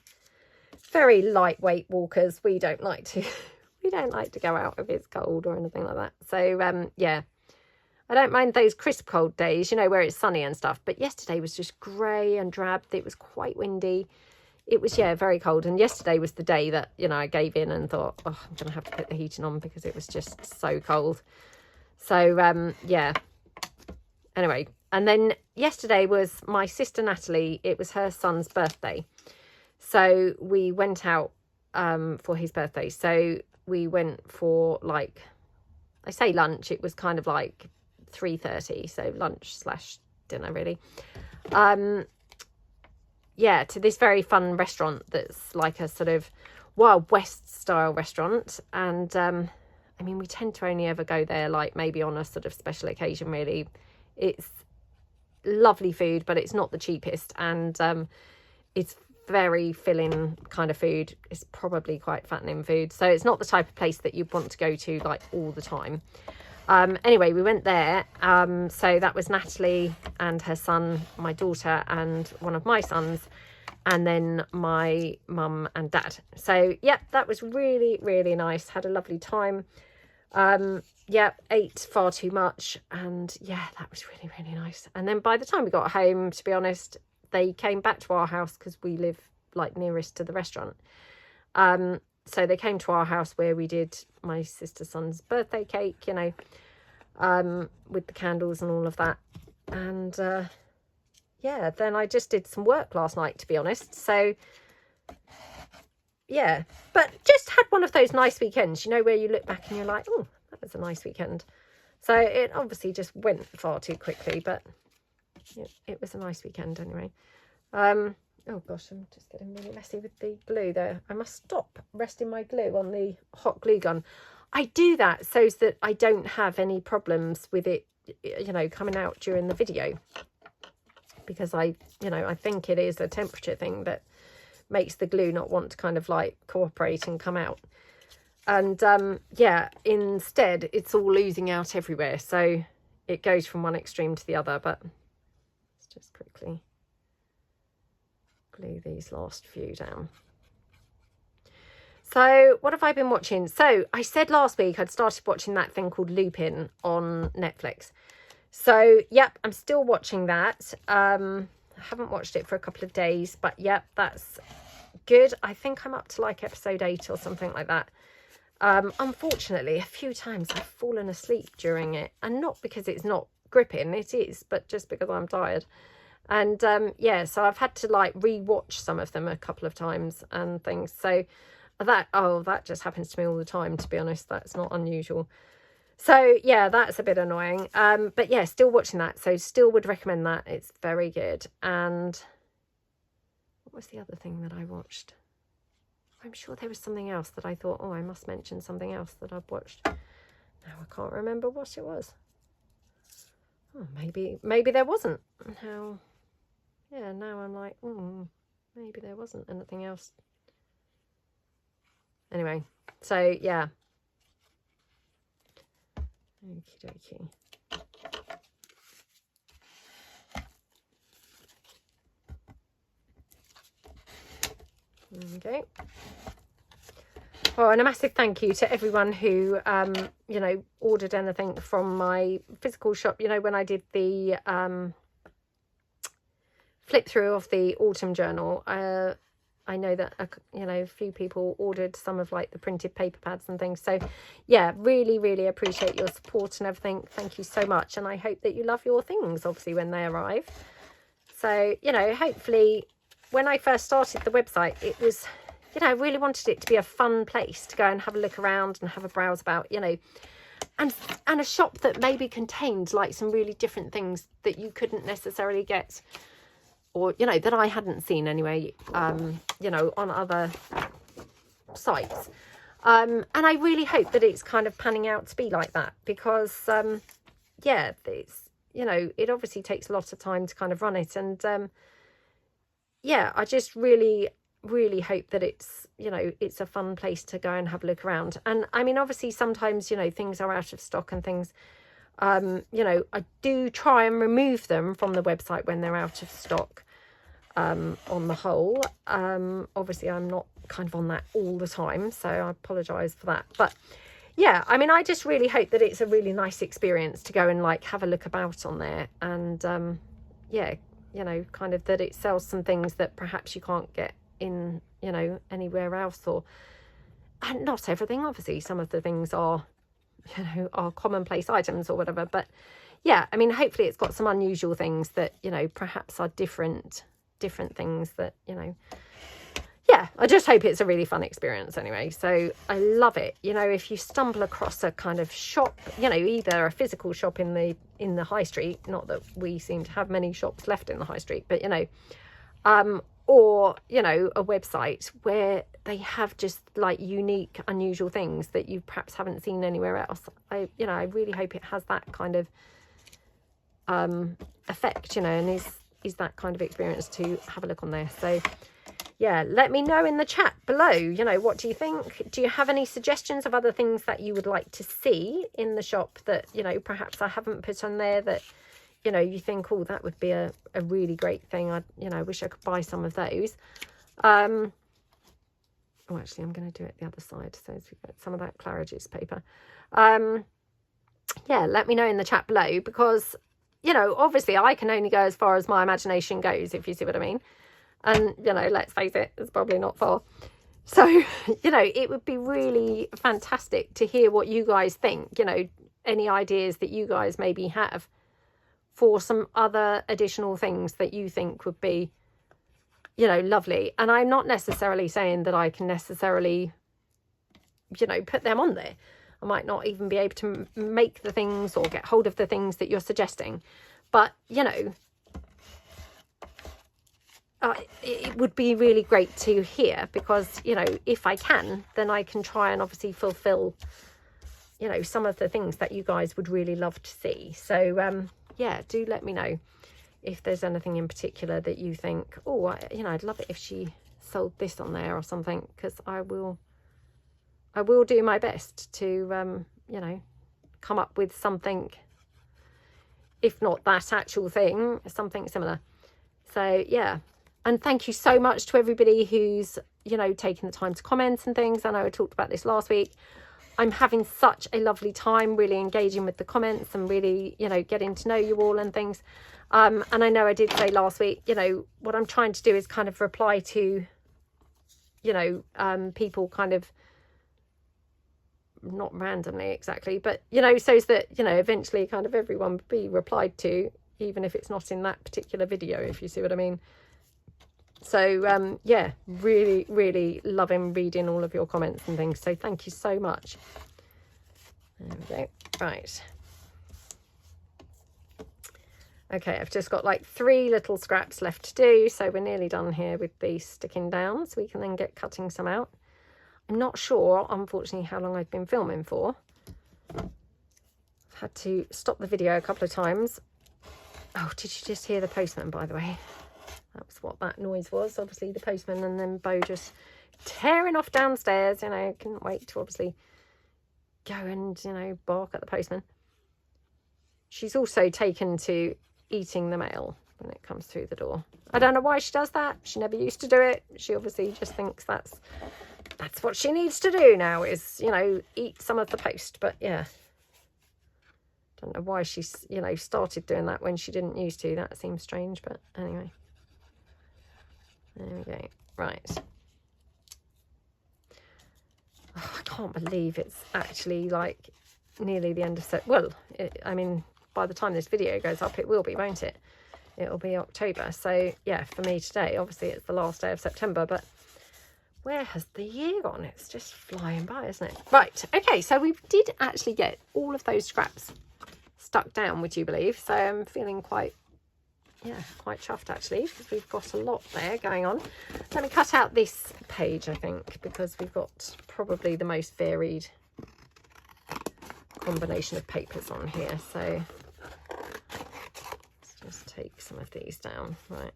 very lightweight walkers. We don't like to go out if it's cold or anything like that. So, yeah, I don't mind those crisp cold days, you know, where it's sunny and stuff. But yesterday was just grey and drab. It was quite windy. It was, yeah, very cold. And yesterday was the day that, you know, I gave in and thought, oh, I'm going to have to put the heating on because it was just so cold. So, yeah. Anyway, and then yesterday was my sister Natalie. It was her son's birthday. So we went out for his birthday. So we went for, like, I say lunch. It was kind of like 3:30. So lunch / dinner, really. Yeah, to this very fun restaurant that's like a sort of Wild West style restaurant. And, I mean, we tend to only ever go there, like, maybe on a sort of special occasion, really. It's lovely food, but it's not the cheapest. And it's very filling kind of food. It's probably quite fattening food. So it's not the type of place that you want to go to, like, all the time. Anyway, we went there. So that was Natalie and her son, my daughter, and one of my sons, and then my mum and dad. So, yeah, that was really, really nice. Had a lovely time. Yeah, ate far too much. And, yeah, that was really, really nice. And then by the time we got home, to be honest, they came back to our house because we live, like, nearest to the restaurant. So they came to our house where we did my sister's son's birthday cake, you know, with the candles and all of that. And, yeah, then I just did some work last night, to be honest. So, yeah, but just had one of those nice weekends, you know, where you look back and you're like, oh, that was a nice weekend. So it obviously just went far too quickly, but it was a nice weekend anyway. Oh gosh, I'm just getting really messy with the glue there. I must stop resting my glue on the hot glue gun. I do that so that I don't have any problems with it, you know, coming out during the video. Because I think it is a temperature thing that makes the glue not want to kind of like cooperate and come out. And yeah, instead it's all losing out everywhere. So it goes from one extreme to the other, but let's just quickly glue these last few down. So what have I been watching? So I said last week I'd started watching that thing called Lupin on Netflix. So yep, I'm still watching that. I haven't watched it for a couple of days, but yep, that's good. I think I'm up to like episode 8 or something like that. Unfortunately, a few times I've fallen asleep during it, and not because it's not gripping, it is, but just because I'm tired. And yeah, so I've had to like re-watch some of them a couple of times and things. So that just happens to me all the time, to be honest. That's not unusual. So yeah, that's a bit annoying. But yeah, still watching that. So still would recommend that. It's very good. And what was the other thing that I watched? I'm sure there was something else that I thought, oh, I must mention something else that I've watched. Now I can't remember what it was. Oh, maybe there wasn't. Now, yeah, now I'm like, maybe there wasn't anything else. Anyway, so yeah. Okie dokie. There we go. Oh, and a massive thank you to everyone who, you know, ordered anything from my physical shop. You know, when I did the flip through of the autumn journal, I know that, you know, a few people ordered some of like the printed paper pads and things. So yeah, really, really appreciate your support and everything. Thank you so much. And I hope that you love your things, obviously, when they arrive. So, you know, hopefully when I first started the website, it was, you know, I really wanted it to be a fun place to go and have a look around and have a browse about, you know, and a shop that maybe contained like some really different things that you couldn't necessarily get, or, you know, that I hadn't seen anyway, you know, on other sites. And I really hope that it's kind of panning out to be like that, because, yeah, it's, you know, it obviously takes a lot of time to kind of run it. And, yeah, I just really hope that it's, you know, it's a fun place to go and have a look around. And I mean, obviously sometimes, you know, things are out of stock and things, you know, I do try and remove them from the website when they're out of stock, on the whole. Obviously I'm not kind of on that all the time, so I apologize for that. But yeah, I mean, I just really hope that it's a really nice experience to go and like have a look about on there. And yeah, you know, kind of that it sells some things that perhaps you can't get in, you know, anywhere else. Or, and not everything, obviously some of the things are, you know, are commonplace items or whatever. But yeah, I mean, hopefully it's got some unusual things that, you know, perhaps are different things that, you know, yeah, I just hope it's a really fun experience anyway. So I love it. You know, if you stumble across a kind of shop, you know, either a physical shop in the high street, not that we seem to have many shops left in the high street, but, you know, or, you know, a website where they have just like unique, unusual things that you perhaps haven't seen anywhere else. I really hope it has that kind of effect, you know, and is that kind of experience to have a look on there. So yeah, let me know in the chat below, you know, what do you think? Do you have any suggestions of other things that you would like to see in the shop that, you know, perhaps I haven't put on there that, you know, you think, oh, that would be a really great thing. I wish I could buy some of those. Oh, actually, I'm going to do it the other side, so as we get some of that Claridge's paper. Yeah, let me know in the chat below, because, you know, obviously I can only go as far as my imagination goes, if you see what I mean. And, you know, let's face it, it's probably not far. So, you know, it would be really fantastic to hear what you guys think, you know, any ideas that you guys maybe have for some other additional things that you think would be, you know, lovely. And I'm not necessarily saying that I can necessarily, you know, put them on there. I might not even be able to make the things or get hold of the things that you're suggesting. But, you know, it would be really great to hear, because, you know, if I can, then I can try and obviously fulfill, you know, some of the things that you guys would really love to see. So, yeah, do let me know if there's anything in particular that you think, oh, you know, I'd love it if she sold this on there or something, because I will do my best to, you know, come up with something, if not that actual thing, something similar. So, yeah. And thank you so much to everybody who's, you know, taken the time to comment and things. I know I talked about this last week. I'm having such a lovely time really engaging with the comments and really, you know, getting to know you all and things. And I know I did say last week, you know, what I'm trying to do is kind of reply to, you know, people kind of, not randomly exactly, but, you know, so that, you know, eventually kind of everyone will be replied to, even if it's not in that particular video, if you see what I mean. So, yeah, really, really loving reading all of your comments and things. So thank you so much. There we go. Right. Okay, I've just got like 3 little scraps left to do. So we're nearly done here with the sticking down. So we can then get cutting some out. I'm not sure, unfortunately, how long I've been filming for. I've had to stop the video a couple of times. Oh, did you just hear the postman, by the way? That was what that noise was, obviously the postman, and then Bo just tearing off downstairs, you know, couldn't wait to obviously go and, you know, bark at the postman. She's also taken to eating the mail when it comes through the door. I don't know why she does that. She never used to do it. She obviously just thinks that's what she needs to do now, is, you know, eat some of the post. But yeah, don't know why she's, you know, started doing that when she didn't used to. That seems strange, but anyway. There we go. Right. Oh, I can't believe it's actually like nearly the end of September. Well, I mean, by the time this video goes up, it will be, won't it? It'll be October. So yeah, for me today, obviously it's the last day of September, but where has the year gone? It's just flying by, isn't it? Right. Okay. So we did actually get all of those scraps stuck down, would you believe? So I'm feeling quite chuffed actually, because we've got a lot there going on. Let me cut out this page, I think, because we've got probably the most varied combination of papers on here. So let's just take some of these down. Right,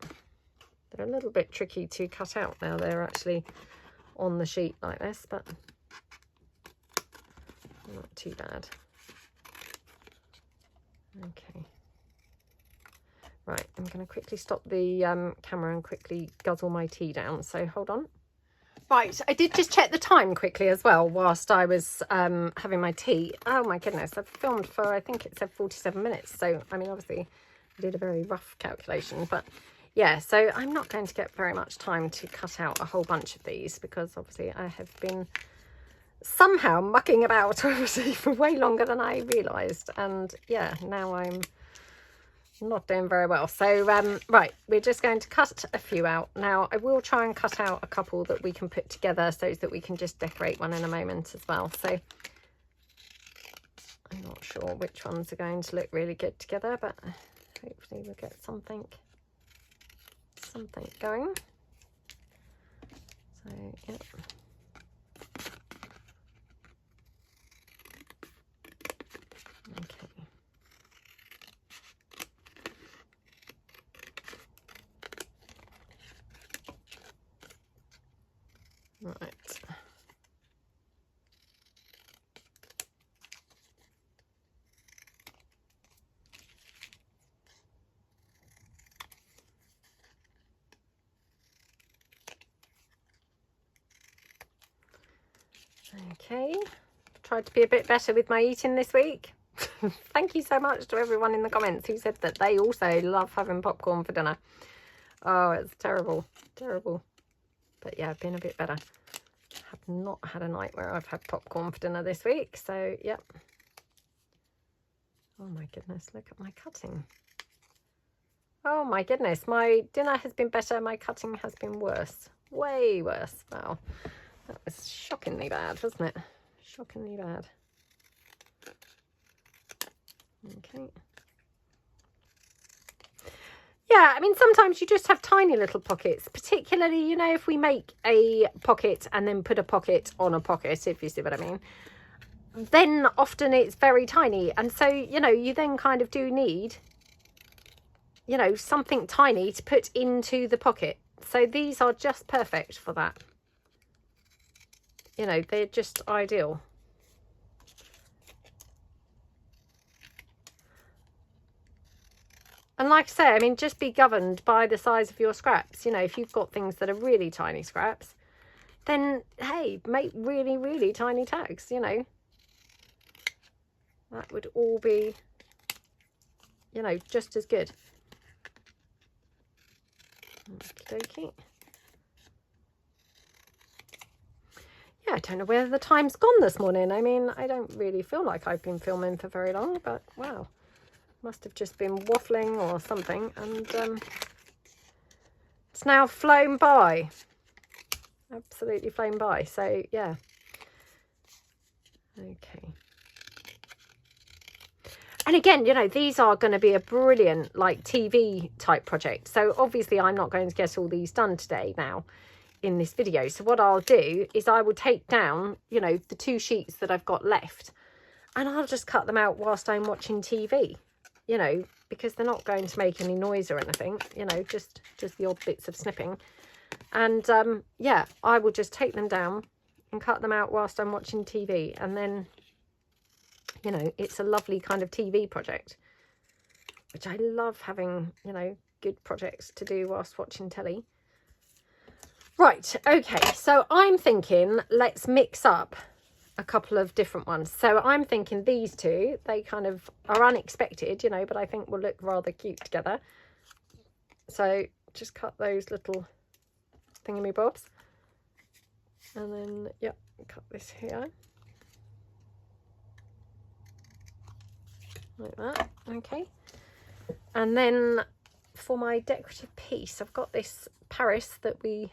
they're a little bit tricky to cut out now. They're actually on the sheet like this, but not too bad. Okay. Right, I'm going to quickly stop the camera and quickly guzzle my tea down, so hold on. Right, I did just check the time quickly as well whilst I was having my tea. Oh my goodness, I've filmed for, I think it said 47 minutes. So, I mean, obviously I did a very rough calculation, but yeah, so I'm not going to get very much time to cut out a whole bunch of these, because obviously I have been somehow mucking about obviously for way longer than I realised. And yeah, now I'm not doing very well. So right, we're just going to cut a few out now. I will try and cut out a couple that we can put together so that we can just decorate one in a moment as well. So I'm not sure which ones are going to look really good together, but hopefully we'll get something going. So yeah. Okay. Right. Okay. Tried to be a bit better with my eating this week. Thank you so much to everyone in the comments who said that they also love having popcorn for dinner. Oh, it's terrible. Terrible. But yeah, I've been a bit better. Have not had a night where I've had popcorn for dinner this week. So, yep. Oh my goodness, look at my cutting. Oh my goodness, my dinner has been better. My cutting has been worse. Way worse. Wow. That was shockingly bad, wasn't it? Shockingly bad. Okay. Yeah, I mean, sometimes you just have tiny little pockets, particularly, you know, if we make a pocket and then put a pocket on a pocket, if you see what I mean, then often it's very tiny. And so, you know, you then kind of do need, you know, something tiny to put into the pocket. So these are just perfect for that. You know, they're just ideal. And like I say, I mean, just be governed by the size of your scraps. You know, if you've got things that are really tiny scraps, then, hey, make really, really tiny tags, you know. That would all be, you know, just as good. Okey-dokey. Yeah, I don't know whether the time's gone this morning. I mean, I don't really feel like I've been filming for very long, but wow. Must have just been waffling or something, and it's now flown by. Absolutely flown by. So yeah. Okay. And again, you know, these are going to be a brilliant like TV type project. So obviously I'm not going to get all these done today now in this video. So what I'll do is I will take down, you know, the 2 sheets that I've got left, and I'll just cut them out whilst I'm watching TV. You know, because they're not going to make any noise or anything, you know, just the odd bits of snipping. And yeah, I will just take them down and cut them out whilst I'm watching TV. And then, you know, it's a lovely kind of TV project, which I love having, you know, good projects to do whilst watching telly. Right, okay, so I'm thinking let's mix up a couple of different ones. So I'm thinking these two, they kind of are unexpected, you know, but I think will look rather cute together. So just cut those little thingy bobs, and then yep, cut this here like that. Okay, and then for my decorative piece, I've got this Paris that we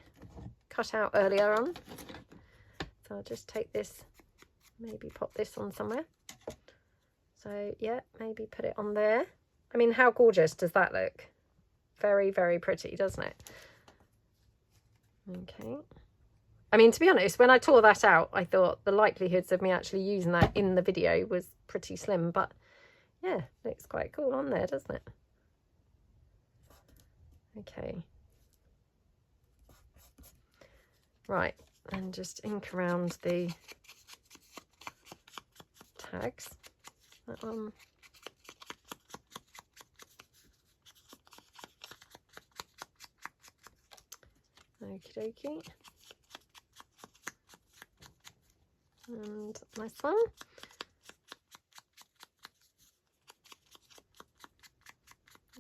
cut out earlier on, so I'll just take this, maybe pop this on somewhere. So yeah, maybe put it on there. I mean, how gorgeous does that look? Very, very pretty, doesn't it? Okay. I mean, to be honest, when I tore that out, I thought the likelihoods of me actually using that in the video was pretty slim, but yeah, looks quite cool on there, doesn't it? Okay. Right, and just ink around the tags. That one. Okie dokie. And this one.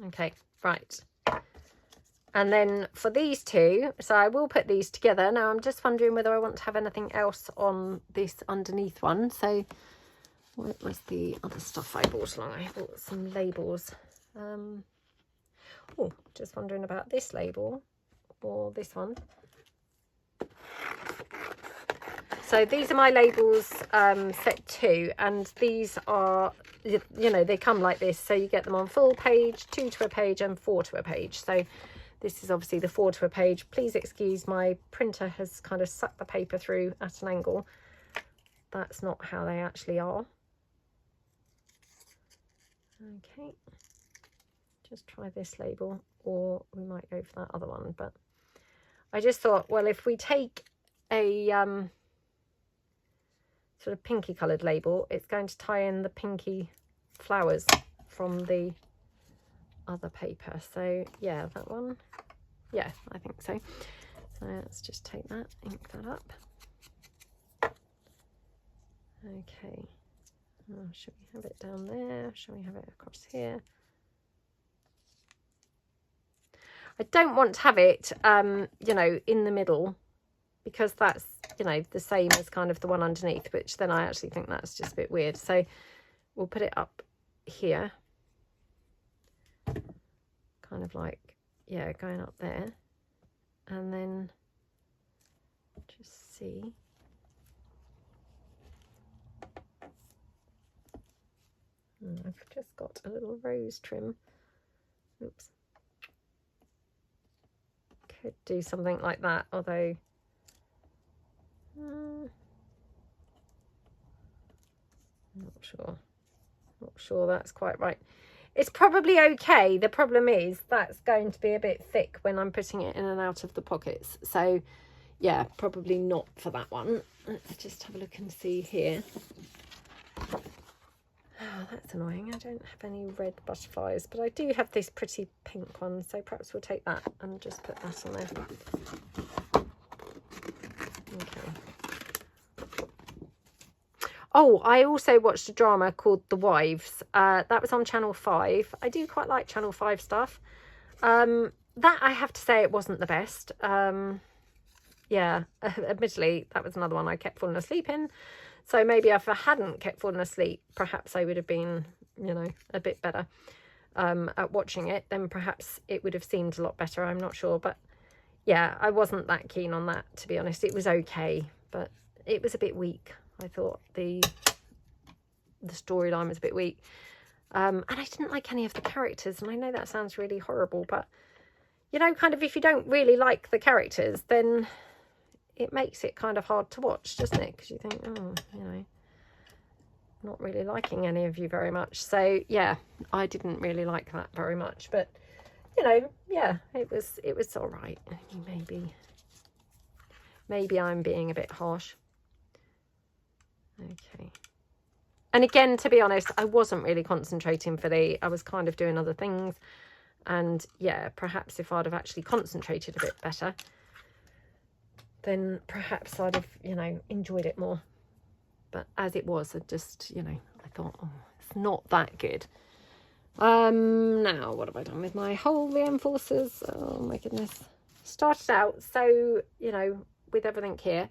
Okay, right. And then for these two, so I will put these together. Now I'm just wondering whether I want to have anything else on this underneath one. So what was the other stuff I bought along? I bought some labels. Oh, just wondering about this label or this one. So these are my labels, set 2, and these are, you know, they come like this, so you get them on full page, 2 to a page, and 4 to a page. So this is obviously the 4 to a page. Please excuse, my printer has kind of sucked the paper through at an angle. That's not how they actually are. Okay, just try this label, or we might go for that other one. But I just thought, well, if we take a sort of pinky coloured label, it's going to tie in the pinky flowers from the other paper. So yeah, that one, yeah, I think so. So let's just take that, ink that up. Okay, oh, should we have it down there? Shall we have it across here? I don't want to have it you know, in the middle, because that's, you know, the same as kind of the one underneath, which then I actually think that's just a bit weird. So we'll put it up here, kind of like, yeah, going up there, and then just see. I've just got a little rose trim. Oops. Could do something like that, although not sure that's quite right. It's probably okay. The problem is that's going to be a bit thick when I'm putting it in and out of the pockets. So yeah, probably not for that one. Let's just have a look and see here. Oh, that's annoying. I don't have any red butterflies, but I do have this pretty pink one, so perhaps we'll take that and just put that on there. Okay. Oh, I also watched a drama called The Wives. That was on Channel 5. I do quite like Channel 5 stuff. That, I have to say, it wasn't the best. Yeah, admittedly, that was another one I kept falling asleep in. So maybe if I hadn't kept falling asleep, perhaps I would have been, you know, a bit better at watching it. Then perhaps it would have seemed a lot better. I'm not sure. But yeah, I wasn't that keen on that, to be honest. It was okay, but it was a bit weak. I thought the storyline was a bit weak. And I didn't like any of the characters. And I know that sounds really horrible, but, you know, kind of if you don't really like the characters, then it makes it kind of hard to watch, doesn't it? Because you think, oh, you know, not really liking any of you very much. So yeah, I didn't really like that very much, but you know, yeah, it was all right. Maybe I'm being a bit harsh. Okay. And again, to be honest, I wasn't really concentrating fully. I was kind of doing other things. And yeah, perhaps if I'd have actually concentrated a bit better, then perhaps I'd have, you know, enjoyed it more. But as it was, I just, you know, I thought, oh, it's not that good. Now, what have I done with my whole reinforcers? Oh my goodness. Started out, so, you know, with everything here.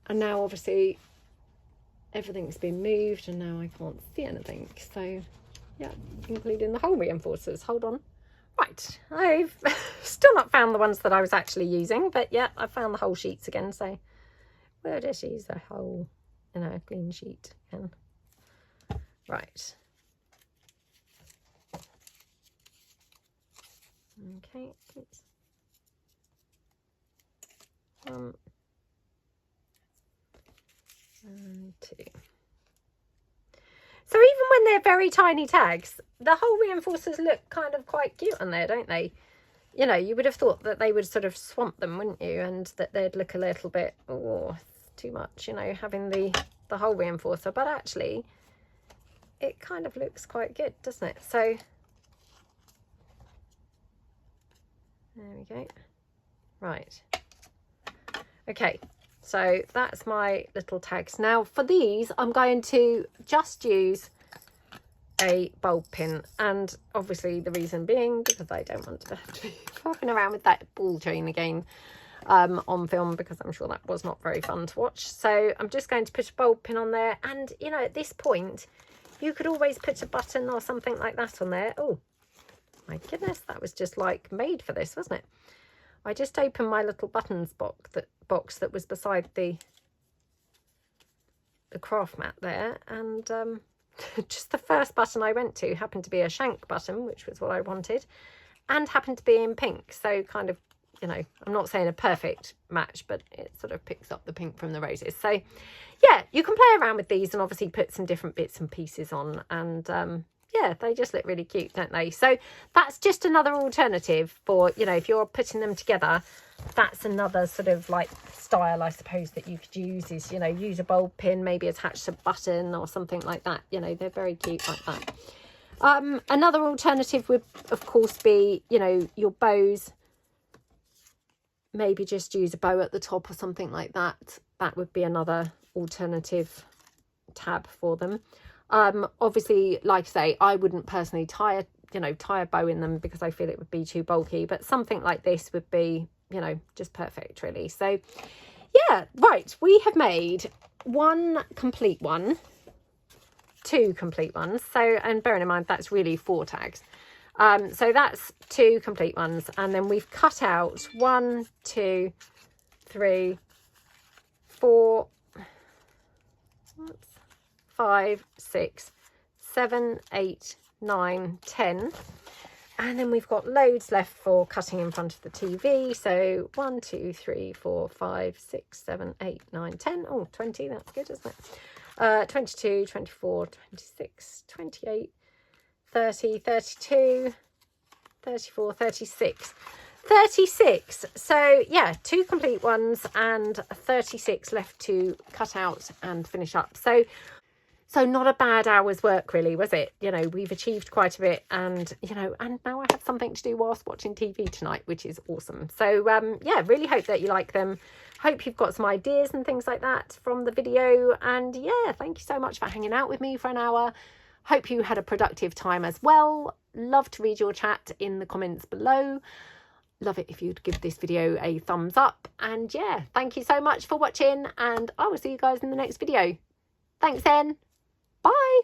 And now, obviously, everything's been moved and now I can't see anything. So, yeah, including the whole reinforcers. Hold on. Right, I've still not found the ones that I was actually using, but yeah, I found the whole sheets again, so we'll just use the whole, you know, green sheet again. Right. Okay, oops. 1 and 2. So even when they're very tiny tags, the whole reinforcers look kind of quite cute on there, don't they? You know, you would have thought that they would sort of swamp them, wouldn't you? And that they'd look a little bit, oh, too much, you know, having the whole reinforcer. But actually, it kind of looks quite good, doesn't it? So, there we go. Right. Okay. So that's my little tags. Now for these, I'm going to just use a bulb pin, and obviously the reason being because I don't want to have to be fucking around with that ball chain again on film, because I'm sure that was not very fun to watch. So I'm just going to put a bulb pin on there, and you know, at this point you could always put a button or something like that on there. Oh my goodness, that was just like made for this, wasn't it? I just opened my little buttons box that was beside the craft mat there, and just the first button I went to happened to be a shank button, which was what I wanted, and happened to be in pink. So kind of, you know, I'm not saying a perfect match, but it sort of picks up the pink from the roses. So yeah, you can play around with these and obviously put some different bits and pieces on, and yeah, they just look really cute, don't they? So that's just another alternative for, you know, if you're putting them together, that's another sort of like style, I suppose, that you could use, is, you know, use a bulb pin, maybe attach a button or something like that. You know, they're very cute like that. Another alternative would, of course, be, you know, your bows. Maybe just use a bow at the top or something like that. That would be another alternative tab for them. Obviously, like I say, I wouldn't personally tie a bow in them because I feel it would be too bulky, but something like this would be, you know, just perfect, really. So yeah, right, we have made 1 complete one, 2 complete ones. So, and bearing in mind that's really 4 tags, so that's 2 complete ones, and then we've cut out 1, 2, 3, 4, 5, 6, 7, 8, 9, 10. And then we've got loads left for cutting in front of the TV. So 1, 2, 3, 4, 5, 6, 7, 8, 9, 10. Oh, 20, that's good, isn't it? 22, 24, 26, 28, 30, 32, 34, 36. 36. So yeah, 2 complete ones and 36 left to cut out and finish up. So not a bad hour's work really, was it? You know, we've achieved quite a bit, and you know, and now I have something to do whilst watching TV tonight, which is awesome. So yeah, really hope that you like them. Hope you've got some ideas and things like that from the video. And yeah, thank you so much for hanging out with me for an hour. Hope you had a productive time as well. Love to read your chat in the comments below. Love it if you'd give this video a thumbs up. And yeah, thank you so much for watching, and I will see you guys in the next video. Thanks then. Bye.